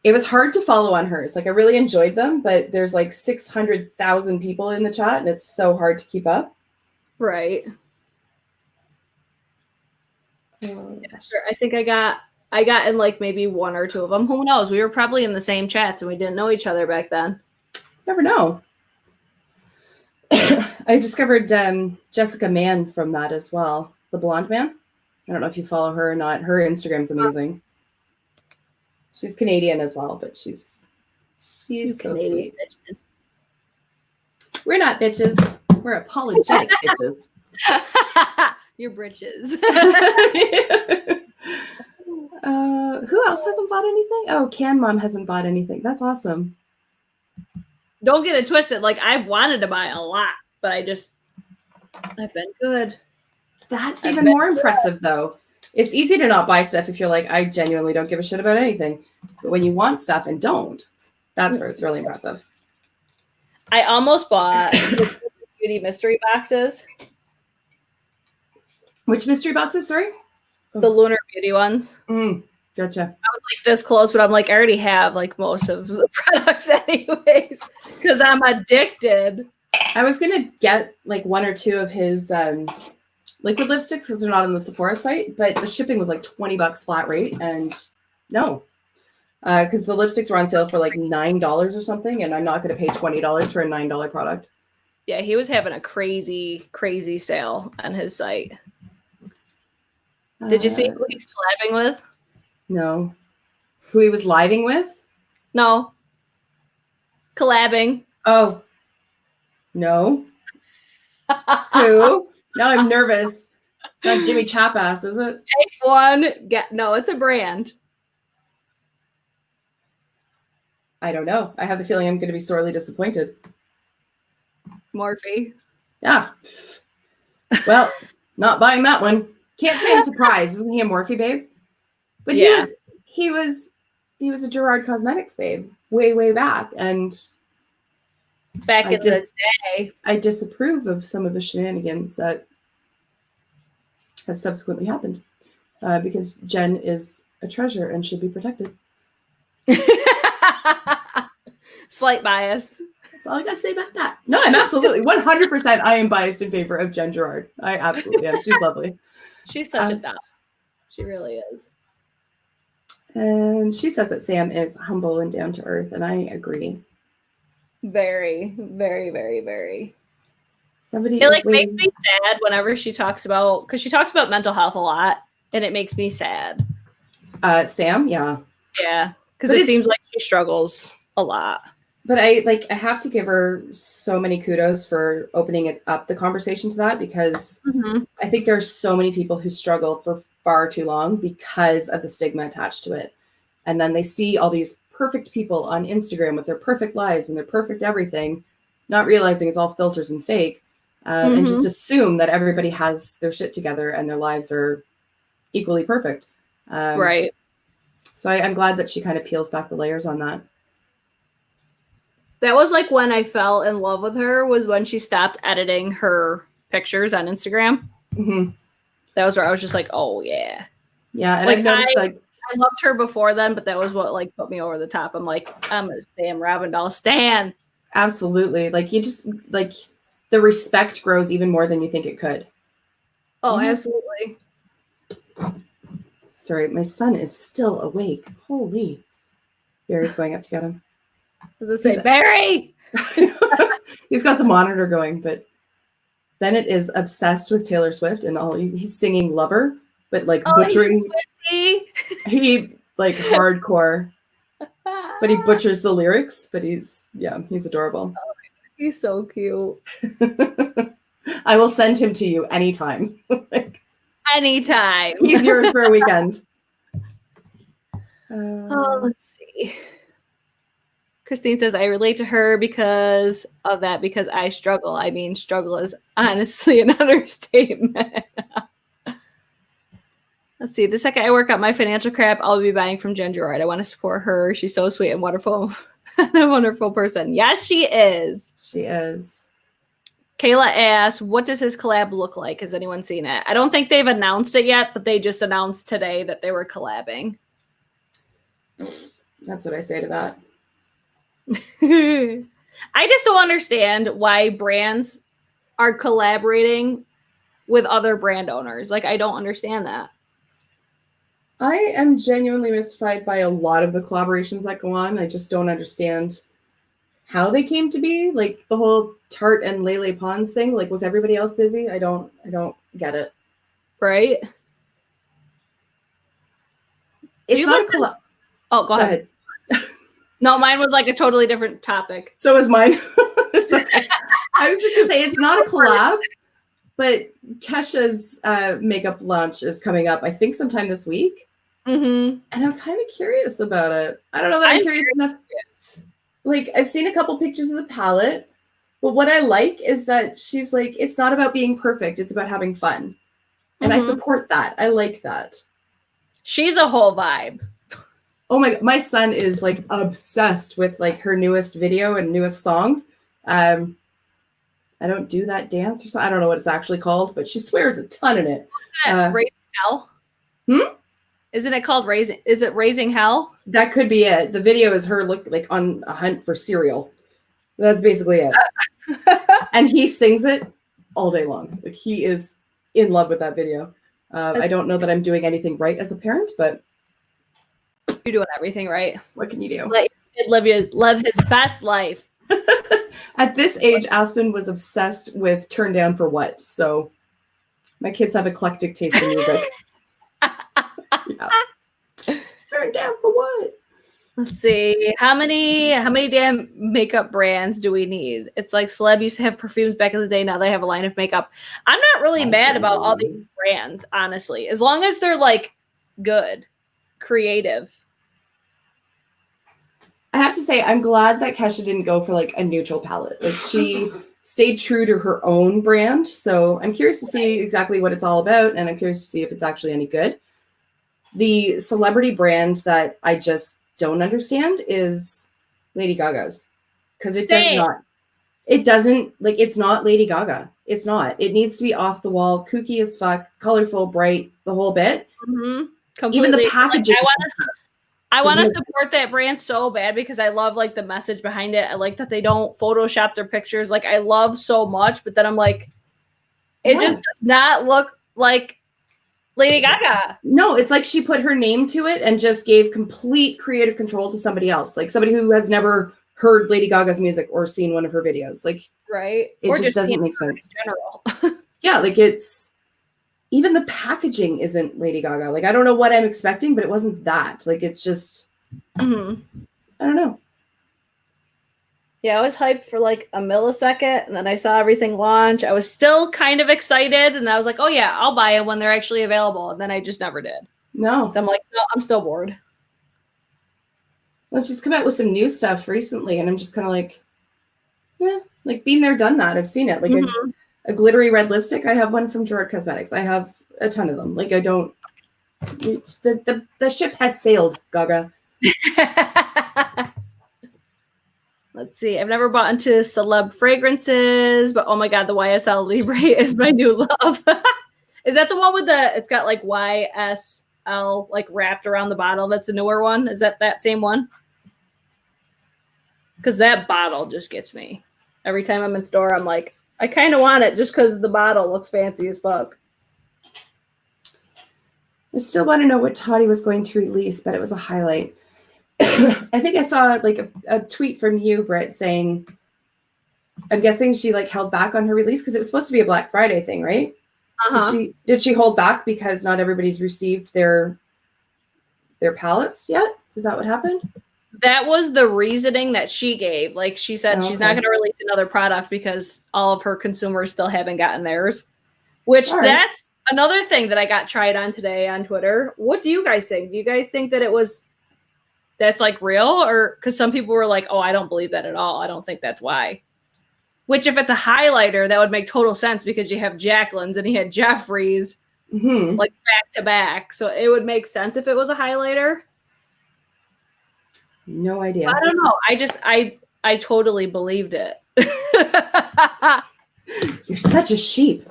It was hard to follow on hers. Like I really enjoyed them, but there's like 600,000 people in the chat, and it's so hard to keep up. Right. Yeah, sure. I think I got in like maybe 1 or 2 of them. Who knows? We were probably in the same chats, and we didn't know each other back then. Never know. I discovered Jessica Mann from that as well. The blonde man. I don't know if you follow her or not. Her Instagram's amazing. She's Canadian as well, but she's so sweet. Bitches. We're not bitches. We're apologetic bitches. Your britches. Who else hasn't bought anything? Oh, Can Mom hasn't bought anything. That's awesome. Don't get it twisted. Like, I've wanted to buy a lot, but I've been good. That's even more impressive, though. It's easy to not buy stuff if you're like, I genuinely don't give a shit about anything. But when you want stuff and don't, that's where it's really impressive. I almost bought the beauty mystery boxes. Which mystery boxes, sorry? The Lunar Beauty ones. Gotcha. I was like this close, but I'm like, I already have like most of the products anyways, because I'm addicted. I was going to get like 1 or 2 of his liquid lipsticks because they're not on the Sephora site, but the shipping was like $20 flat rate. And no, because the lipsticks were on sale for like $9 or something. And I'm not going to pay $20 for a $9 product. Yeah, he was having a crazy, crazy sale on his site. Did you see who he's collabing with? No. Who he was living with? No. Collabing. Oh. No. Who? Now I'm nervous. It's not Jimmy Chapass, is it? Take one. No, it's a brand. I don't know. I have the feeling I'm going to be sorely disappointed. Morphe. Yeah. Well, not buying that one. Can't say I'm surprised. Isn't he a Morphe babe? But yeah. he was a Gerard Cosmetics babe way back. And back in the day. I disapprove of some of the shenanigans that have subsequently happened. Because Jen is a treasure and should be protected. Slight bias. That's all I gotta say about that. No, I'm absolutely 100%. I am biased in favor of Jen Gerard. I absolutely am. She's lovely. She's such a doll. She really is. And she says that Sam is humble and down to earth, and I agree. Very, very, very, very. Somebody it like makes me sad whenever she talks about, because she talks about mental health a lot, and it makes me sad. Sam, yeah, because it seems like she struggles a lot. But I have to give her so many kudos for opening it up, the conversation to that, because I think there's so many people who struggle for far too long because of the stigma attached to it. And then they see all these perfect people on Instagram with their perfect lives and their perfect everything, not realizing it's all filters and fake, and just assume that everybody has their shit together and their lives are equally perfect. Right. So I'm glad that she kind of peels back the layers on that. That was like when I fell in love with her, was when she stopped editing her pictures on Instagram. That was where I was just like, oh yeah. Yeah. And like, I've noticed I loved her before then, but that was what like put me over the top. I'm like, I'm a Sam Ravindall stan. Absolutely. Like you just like the respect grows even more than you think it could. Oh, absolutely. Sorry, my son is still awake. Holy. Barry's going up to get him. Does it say Barry? He's got the monitor going, but Bennett is obsessed with Taylor Swift and all he's singing Lover, but like butchering. He like hardcore, but he butchers the lyrics, but he's adorable. Oh, he's so cute. I will send him to you anytime. Anytime. He's yours for a weekend. Let's see. Christine says, I relate to her because of that, because I struggle. I mean, struggle is honestly an understatement. Let's see. The second I work out my financial crap, I'll be buying from Jen Gerard. I want to support her. She's so sweet and wonderful. A wonderful person. Yes, she is. She is. Kayla asks, what does his collab look like? Has anyone seen it? I don't think they've announced it yet, but they just announced today that they were collabing. That's what I say to that. I just don't understand why brands are collaborating with other brand owners. Like, I don't understand that. I am genuinely mystified by a lot of the collaborations that go on. I just don't understand how they came to be. Like the whole Tarte and Lele Pons thing. Like, was everybody else busy? I don't get it. Right? It's not a collab. Oh, go ahead. No, mine was like a totally different topic. So is mine. It's okay. I was just gonna say it's not a collab, but Kesha's makeup launch is coming up, I think, sometime this week. Mm-hmm. And I'm kind of curious about it. I don't know that I'm curious enough. Like, I've seen a couple pictures of the palette, but what I like is that she's like, it's not about being perfect, it's about having fun. And I support that. I like that. She's a whole vibe. Oh my son is like obsessed with like her newest video and newest song. I don't do that dance or something. I don't know what it's actually called, but she swears a ton in it. Raising Hell? Isn't it called Raising? Is it Raising Hell? That could be it. The video is her look like on a hunt for cereal. That's basically it. And he sings it all day long. Like, he is in love with that video. I don't know that I'm doing anything right as a parent, but you're doing everything right. What can you do? Let your kid live his best life. At this age, Aspen was obsessed with Turn Down for What? So my kids have eclectic taste in music. Yeah. Turn Down for What? Let's see. How many damn makeup brands do we need? It's like Celeb used to have perfumes back in the day. Now they have a line of makeup. I'm not really mad about all these brands, honestly, as long as they're like good, creative. I have to say, I'm glad that Kesha didn't go for like a neutral palette. Like, she stayed true to her own brand. So I'm curious to see exactly what it's all about. And I'm curious to see if it's actually any good. The celebrity brand that I just don't understand is Lady Gaga's. Because it it's not Lady Gaga. It's not. It needs to be off the wall, kooky as fuck, colorful, bright, the whole bit. Completely. Even the packaging. I want to support that brand so bad because I love like the message behind it. I like that they don't Photoshop their pictures. Like, I love so much, but then I'm like, it just does not look like Lady Gaga. No, it's like she put her name to it and just gave complete creative control to somebody else. Like somebody who has never heard Lady Gaga's music or seen one of her videos. Like, right. It or just doesn't make sense. In general. Yeah, like even the packaging isn't Lady Gaga. Like, I don't know what I'm expecting, but it wasn't that. Like, it's just, I don't know. Yeah, I was hyped for like a millisecond, and then I saw everything launch. I was still kind of excited, and I was like, oh yeah, I'll buy it when they're actually available. And then I just never did. No. So I'm like, no, I'm still bored. Well, she's come out with some new stuff recently, and I'm just kind of like, yeah, like, been there, done that. I've seen it. Like, a glittery red lipstick. I have one from Jacqueline Cosmetics. I have a ton of them. Like, I don't. The ship has sailed, Gaga. Let's see. I've never bought into Celeb Fragrances, but oh my god, the YSL Libre is my new love. Is that the one with it's got like YSL like wrapped around the bottle? That's the newer one. Is that same one? Because that bottle just gets me. Every time I'm in store, I'm like, I kind of want it just because the bottle looks fancy as fuck. I still want to know what Toddy was going to release, but it was a highlight. I think I saw like a tweet from you, Britt, saying, I'm guessing she like held back on her release because it was supposed to be a Black Friday thing, right? Did she hold back because not everybody's received their palettes yet? Is that what happened? That was the reasoning that she gave. Like, she said she's not going to release another product because all of her consumers still haven't gotten theirs. Which that's another thing that I got tried on today on Twitter. What do you guys think? Do you guys think that that's like real? Or because some people were like, oh, I don't believe that at all. I don't think that's why. Which, if it's a highlighter, that would make total sense because you have Jacqueline's and he had Jeffrey's like back to back. So it would make sense if it was a highlighter. No idea. I don't know. I totally believed it. You're such a sheep.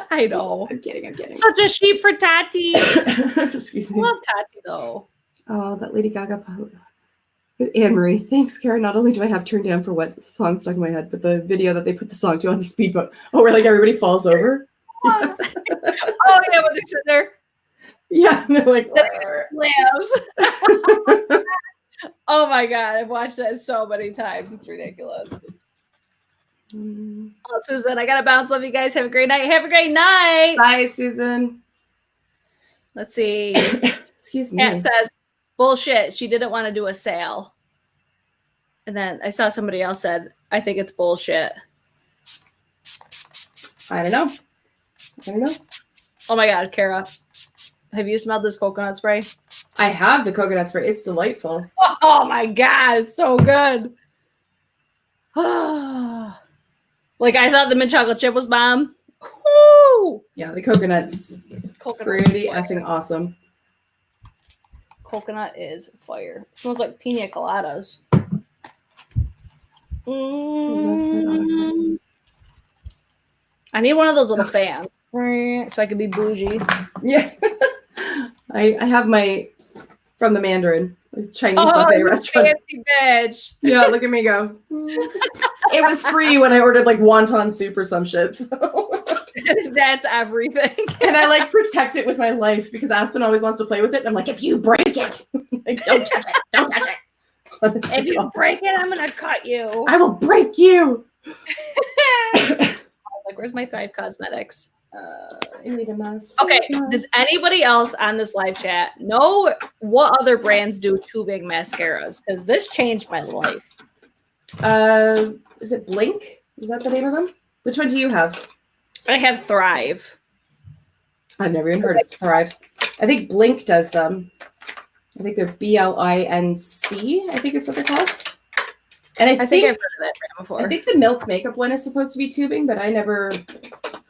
I know. I'm kidding. Such a sheep for Tati. Excuse me. I love Tati though. Oh, that Lady Gaga post. Anne-Marie, thanks, Karen. Not only do I have Turned Down for What song stuck in my head, but the video that they put the song to on the speedboat. Oh, where like everybody falls over. Oh yeah, when they're sitting there. Yeah, they're like slams. Oh my god, I've watched that so many times. It's ridiculous. Oh, Susan, I gotta bounce. Love you guys. Have a great night. Have a great night. Bye, Susan. Let's see. Excuse me. Kat says, bullshit. She didn't want to do a sale. And then I saw somebody else said, I think it's bullshit. I don't know. I don't know. Oh my God, Kara. Have you smelled this coconut spray? I have the coconut spray. It's delightful. Oh my God, it's so good. Like I thought the mint chocolate chip was bomb. Woo! Yeah, the coconut's Coconut pretty fire. effing awesome. Coconut is fire. It smells like pina coladas. I need one of those little fans so I can be bougie. Yeah. I have my from the Mandarin Chinese buffet you restaurant. fancy bitch. Yeah, look at me go. It was free when I ordered like wonton soup or some shit. So. That's everything. And I like protect it with my life because Aspen always wants to play with it. And I'm like, if you break it, like, don't touch it. Don't touch it. Honest If to you God. break it, I'm gonna cut you. I will break you. Like, where's my Thrive Cosmetics? I need a mask. Okay, does anybody else on this live chat know what other brands do tubing mascaras? Because this changed my life. Is it Blink? Is that the name of them? Which one do you have? I have Thrive. I've never even heard of Thrive. I think Blink does them. I think they're BLINC, I think is what they're called. And I think I've heard of that brand before. I think the Milk Makeup one is supposed to be tubing, but I never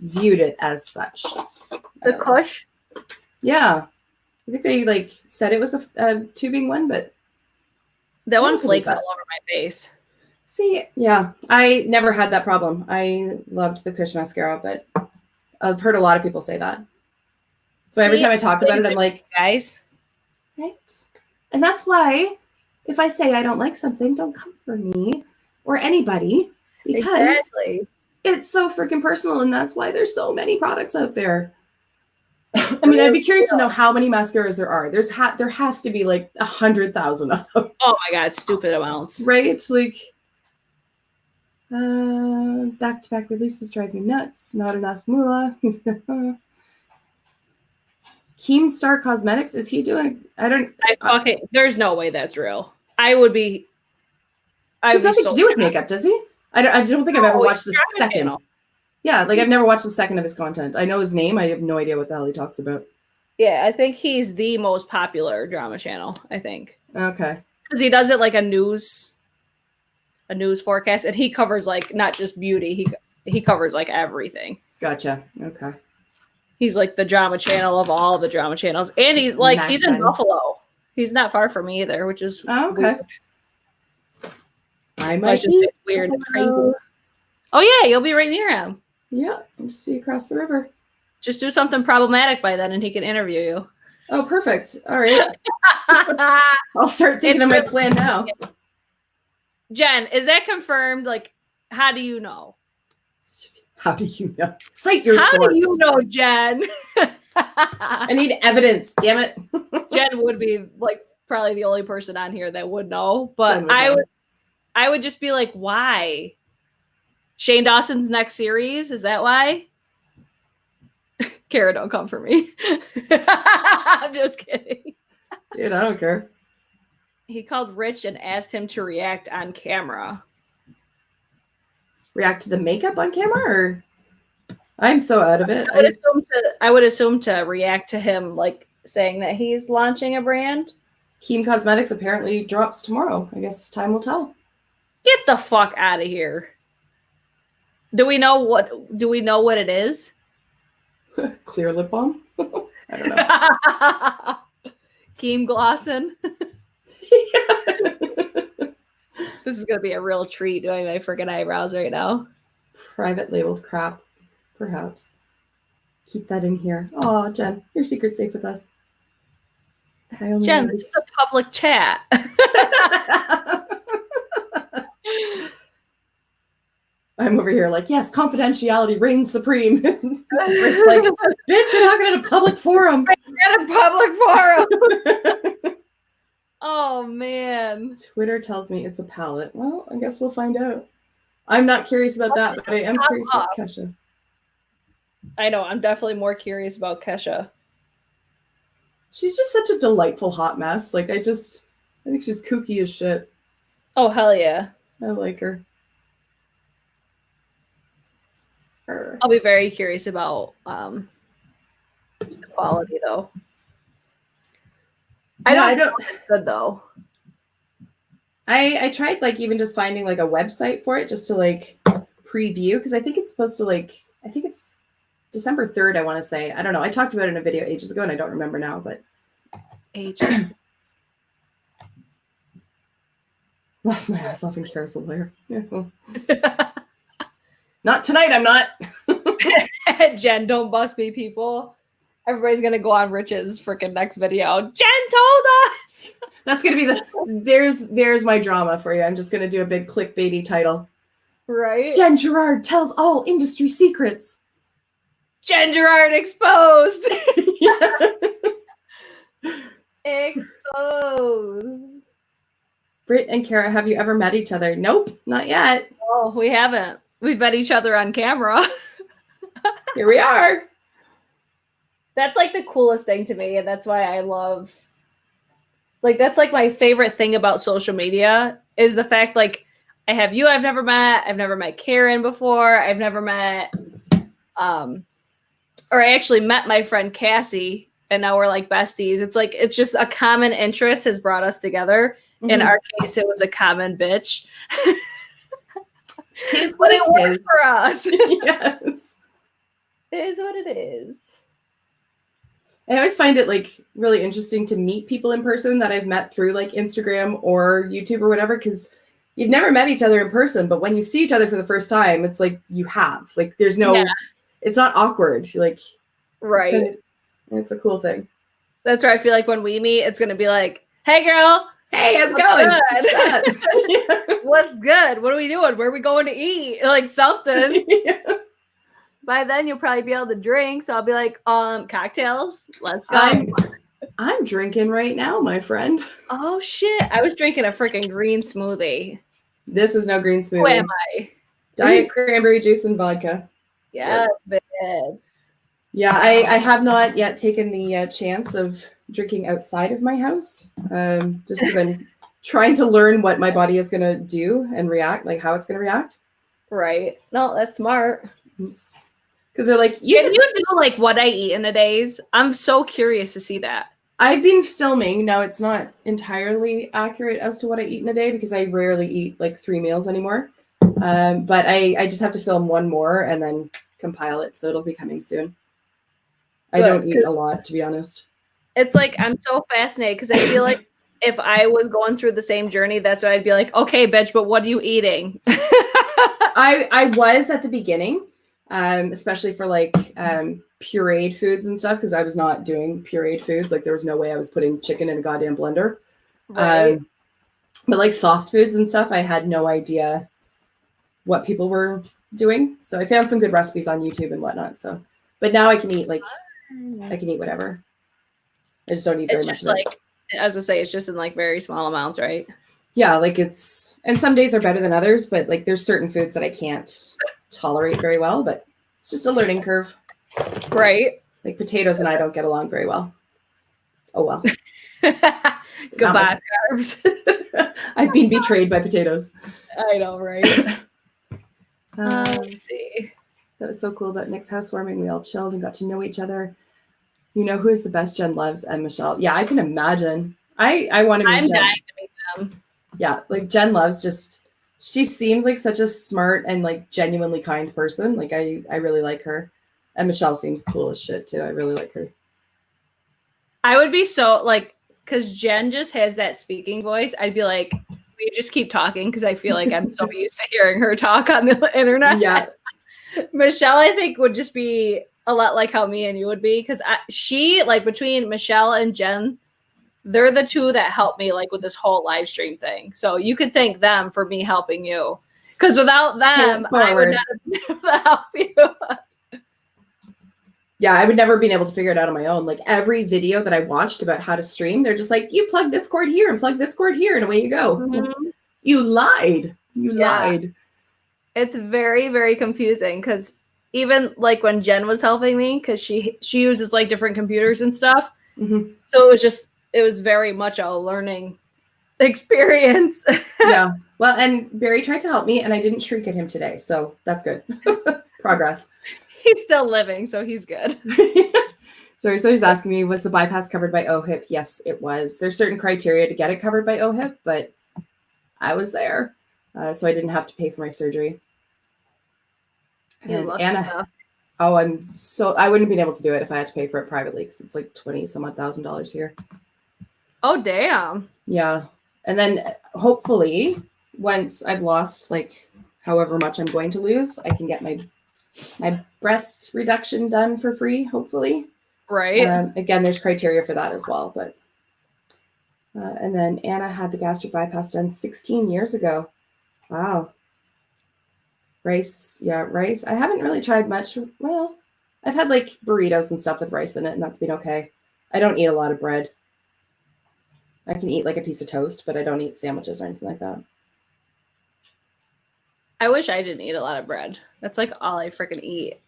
viewed it as such. The Kush? Yeah. I think they like said it was a tubing one, but That one don't believe flakes that. all over my face. see, yeah, I never had that problem. I loved the Kush mascara, but I've heard a lot of people say that. So every See, time I talk about it, I'm like, guys. right? And that's why if I say I don't like something, don't come for me or anybody because Exactly. it's so freaking personal. And that's why there's so many products out there. I mean, I'd be curious to know how many mascaras there are. There has to be like 100,000 of them, Oh my God, stupid amounts. right? Like, back-to-back releases drive me nuts. Not enough moolah. Keemstar Cosmetics, is he doing? There's no way that's real. I would be. He has nothing to do with makeup, does he? I don't think I've ever watched the second. Channel. Yeah, like I've never watched a second of his content. I know his name. I have no idea what the hell he talks about. Yeah, I think he's the most popular drama channel. I think Okay. because he does it like a news forecast, and he covers like not just beauty. He covers like everything. Gotcha. Okay. He's like the drama channel of all the drama channels, and he's in Buffalo. He's not far from me either, which is Okay. weird. I might It's be. weird. It's crazy. Oh yeah, you'll be right near him. Yeah, I'll just be across the river. Just do something problematic by then, and he can interview you. Oh, perfect. All right. I'll start thinking of my plan now. Jen, is that confirmed? Like, how do you know? How do you know? Cite your How source. do you know, Jen? I need evidence. Damn it. Jen would be like probably the only person on here that would know, but Jen would know. I would just be like, why? Shane Dawson's next series? Is that why? Kara, don't come for me. I'm just kidding. Dude, I don't care. He called Rich and asked him to react on camera. React to the makeup on camera, or I'm so out of it. I would assume to react to him like saying that he's launching a brand. Keem Cosmetics apparently drops tomorrow. I guess time will tell. Get the fuck out of here. Do we know what it is? Clear lip balm? I don't know. Keem Glosson. This is gonna be a real treat doing my freaking eyebrows right now. Private labeled crap, perhaps. Keep that in here. Oh, Jen, your secret's safe with us. Jen, this is a public chat. I'm over here like, yes, confidentiality reigns supreme. Like, bitch, you're talking at a public forum. At a public forum. Oh, man. Twitter tells me it's a palette. Well, I guess we'll find out. I'm not curious about that, but I am curious about Kesha. I know. I'm definitely more curious about Kesha. She's just such a delightful hot mess. Like, I think she's kooky as shit. Oh, hell yeah. I like her. I'll be very curious about the quality, though. I don't know if it's good, though. I tried like even just finding like a website for it just to like preview, because I think it's supposed to like, I think it's December 3rd, I want to say. I don't know. I talked about it in a video ages ago and I don't remember now, but Ages. laugh my ass off in carousel there. Yeah, well. Not tonight, I'm not. Jen, don't bust me, people. Everybody's gonna go on Rich's freaking next video. Jen told us. That's gonna be the there's my drama for you. I'm just gonna do a big clickbaity title. Right? Jen Gerard tells all industry secrets. Jen Gerard exposed. Yeah. Exposed. Britt and Kara, have you ever met each other? Nope, not yet. Oh, we haven't. We've met each other on camera. Here we are. That's like the coolest thing to me, and that's why I love, like, that's like my favorite thing about social media is the fact, like, I have you I've never met Karen before, I've never met or I actually met my friend Cassie, and now we're like besties. It's like, it's just a common interest has brought us together. In our case, it was a common bitch. Tis But it worked for us. Yes. It is what it is. I always find it like really interesting to meet people in person that I've met through like Instagram or YouTube or whatever, because you've never met each other in person, but when you see each other for the first time, it's like you have. Like there's no, it's not awkward. Like, right. It's a cool thing. That's where I feel like when we meet, it's gonna be like, hey girl. Hey, how's it going? What's good? What are we doing? Where are we going to eat? Like something. Yeah. By then you'll probably be able to drink. So I'll be like, cocktails. Let's go. I'm drinking right now, my friend. Oh shit. I was drinking a freaking green smoothie. This is no green smoothie. Who am I? Diet cranberry juice and vodka. Yes, babe. Yeah, I have not yet taken the chance of drinking outside of my house, just because I'm trying to learn what my body is going to do and react, like how it's going to react. Right. No, that's smart. Because they're like, Can you do like what I eat in a days? I'm so curious to see that. I've been filming. Now it's not entirely accurate as to what I eat in a day because I rarely eat like 3 meals anymore. But I just have to film one more and then compile it. So it'll be coming soon. Good, I don't eat a lot, to be honest. It's like, I'm so fascinated because I feel like if I was going through the same journey, that's why I'd be like, okay, bitch, but what are you eating? I was at the beginning, especially for like pureed foods and stuff, because I was not doing pureed foods. Like there was no way I was putting chicken in a goddamn blender. Right. But like soft foods and stuff, I had no idea what people were doing. So I found some good recipes on YouTube and whatnot. So, but now I can eat like, I can eat whatever. I just don't eat very much of it. As I say, it's just in like very small amounts, right? Yeah, like it's, and some days are better than others, but like there's certain foods that I can't tolerate very well, but it's just a learning curve. Right. Like potatoes and I don't get along very well. Oh well. Goodbye, carbs. I've been betrayed by potatoes. I know, right? Let's see. That was so cool about Nick's housewarming. We all chilled and got to know each other. You know who is the best? Jen loves and Michelle. Yeah, I can imagine. I want to meet Jen. Dying to meet them. Yeah, like Jen loves just, she seems like such a smart and like genuinely kind person. Like I really like her. And Michelle seems cool as shit too. I really like her. I would be so like, because Jen just has that speaking voice. I'd be like, we just keep talking because I feel like I'm so used to hearing her talk on the internet. Yeah. Michelle, I think, would just be a lot like how me and you would be, because she, like, between Michelle and Jen, they're the two that helped me like with this whole live stream thing. So you could thank them for me helping you, because without them, I would not have been able to help you. Yeah, I would never been able to figure it out on my own. Like every video that I watched about how to stream, they're just like, you plug this cord here and plug this cord here and away you go. Mm-hmm. You lied. You lied. It's very, very confusing, because even like when Jen was helping me, because she uses like different computers and stuff. Mm-hmm. So it was very much a learning experience. Yeah. Well, and Barry tried to help me, and I didn't shriek at him today, so that's good. Progress. He's still living, so he's good. Sorry, so he's asking me, was the bypass covered by OHIP? Yes, it was. There's certain criteria to get it covered by OHIP, but I was there, so I didn't have to pay for my surgery. And Anna, oh, I wouldn't have been able to do it if I had to pay for it privately because it's like $20,000 here. Oh, damn. Yeah. And then hopefully once I've lost like however much I'm going to lose, I can get my breast reduction done for free, hopefully. Right. Again, there's criteria for that as well. But and then Anna had the gastric bypass done 16 years ago. Wow. Rice. Yeah, rice. I haven't really tried much. Well, I've had like burritos and stuff with rice in it, and that's been okay. I don't eat a lot of bread. I can eat like a piece of toast, but I don't eat sandwiches or anything like that. I wish I didn't eat a lot of bread. That's like all I freaking eat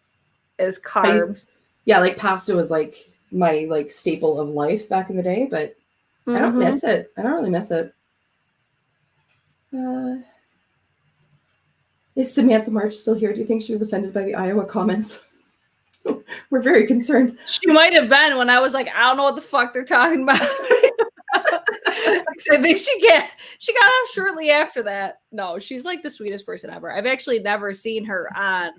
is carbs. Yeah, like pasta was like my like staple of life back in the day, but I don't miss it. I don't really miss it. Is Samantha March still here? Do you think she was offended by the Iowa comments? We're very concerned. She might have been when I was like, I don't know what the fuck they're talking about. I think she got off shortly after that. No, she's like the sweetest person ever. I've actually never seen her on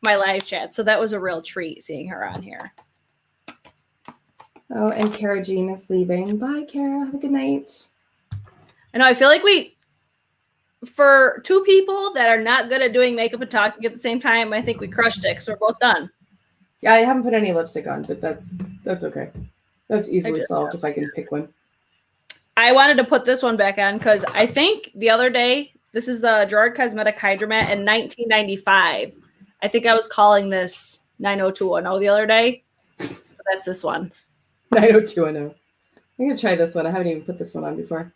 my live chat, so that was a real treat seeing her on here. Oh, and Kara Jean is leaving. Bye, Kara. Have a good night. I know. I feel like for two people that are not good at doing makeup and talking at the same time, I think we crushed it because we're both done. Yeah, I haven't put any lipstick on, but that's okay. That's easily solved if I can pick one. I wanted to put this one back on because I think the other day, this is the Gerard Cosmetic Hydromat in 1995. I think I was calling this 90210 the other day. But that's this one. 90210. I'm going to try this one. I haven't even put this one on before.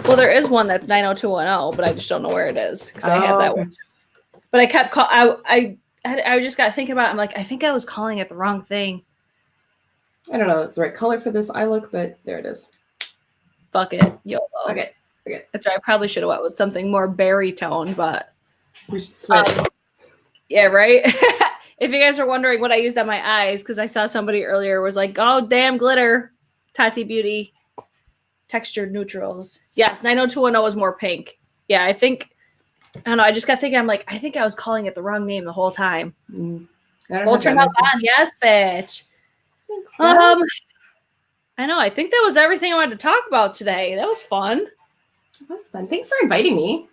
Well, there is one that's 90210, but I just don't know where it is because I have that one. But I kept I just got thinking about it. I'm like, I think I was calling it the wrong thing. I don't know if it's the right color for this eye look, but there it is. Fuck it. YOLO. Okay. That's right. I probably should have went with something more berry tone, but we should switch. Yeah, right? If you guys are wondering what I used on my eyes, because I saw somebody earlier was like, oh, damn glitter. Tati Beauty. Textured neutrals. Yes, 90210 was more pink. Yeah, I don't know. I just got thinking, I'm like, I think I was calling it the wrong name the whole time. Well, turn out on. Yes, bitch. Thanks, I know. I think that was everything I wanted to talk about today. That was fun. It was fun. Thanks for inviting me.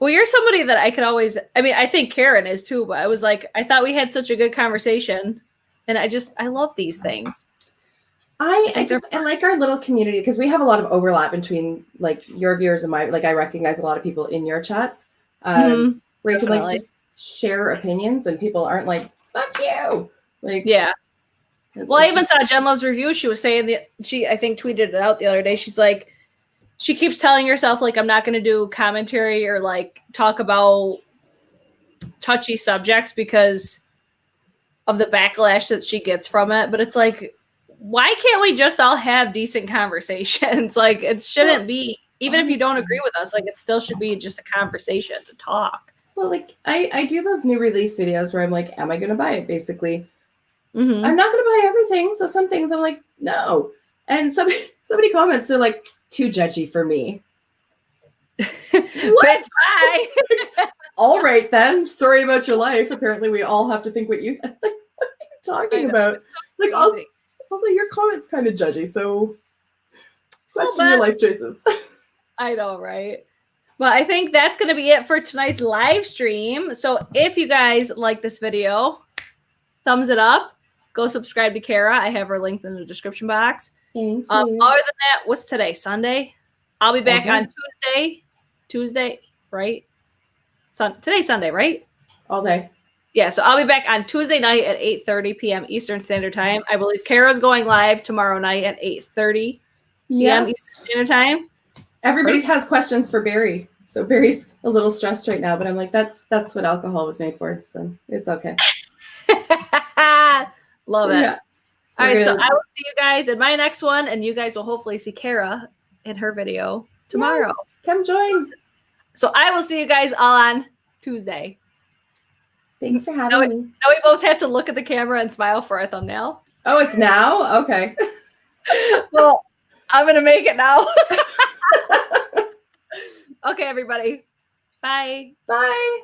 Well, you're somebody that I could always, I think Karen is too, but I was like, I thought we had such a good conversation. And I love these things. I like our little community because we have a lot of overlap between like your viewers and my, like I recognize a lot of people in your chats where you can like just share opinions and people aren't like, fuck you. Like, yeah. Well, I even saw Jen Love's review. She was saying I think tweeted it out the other day. She's like, she keeps telling herself like, I'm not going to do commentary or like talk about touchy subjects because of the backlash that she gets from it. But it's like, why can't we just all have decent conversations? Like it shouldn't be, even if you don't agree with us, like it still should be just a conversation to talk. Well, like I do those new release videos where I'm like, am I going to buy it? Basically. Mm-hmm. I'm not going to buy everything. So some things I'm like, no. And somebody comments, they're like, too judgy for me. What? Bye. All right, then. Sorry about your life. Apparently, we all have to think what you what are you talking about. Like, also, your comment's kind of judgy. So question your life choices. I know, right? Well, I think that's going to be it for tonight's live stream. So if you guys like this video, thumbs it up. Go subscribe to Kara. I have her linked in the description box. Thank you. Other than that, what's today? Sunday? I'll be back on Tuesday, right? Today's Sunday, right? All day. Yeah, so I'll be back on Tuesday night at 8:30 p.m. Eastern Standard Time. I believe Kara's going live tomorrow night at 8:30 p.m. Eastern Standard Time. Everybody has questions for Barry. So Barry's a little stressed right now, but I'm like, that's what alcohol was made for. So it's okay. Love it. Yeah. All right, so I will see you guys in my next one, and you guys will hopefully see Kara in her video tomorrow. Yes, come join. So I will see you guys all on Tuesday. Thanks for having me. Now we both have to look at the camera and smile for our thumbnail. Oh, it's now? Okay. Well, I'm going to make it now. Okay, everybody. Bye. Bye.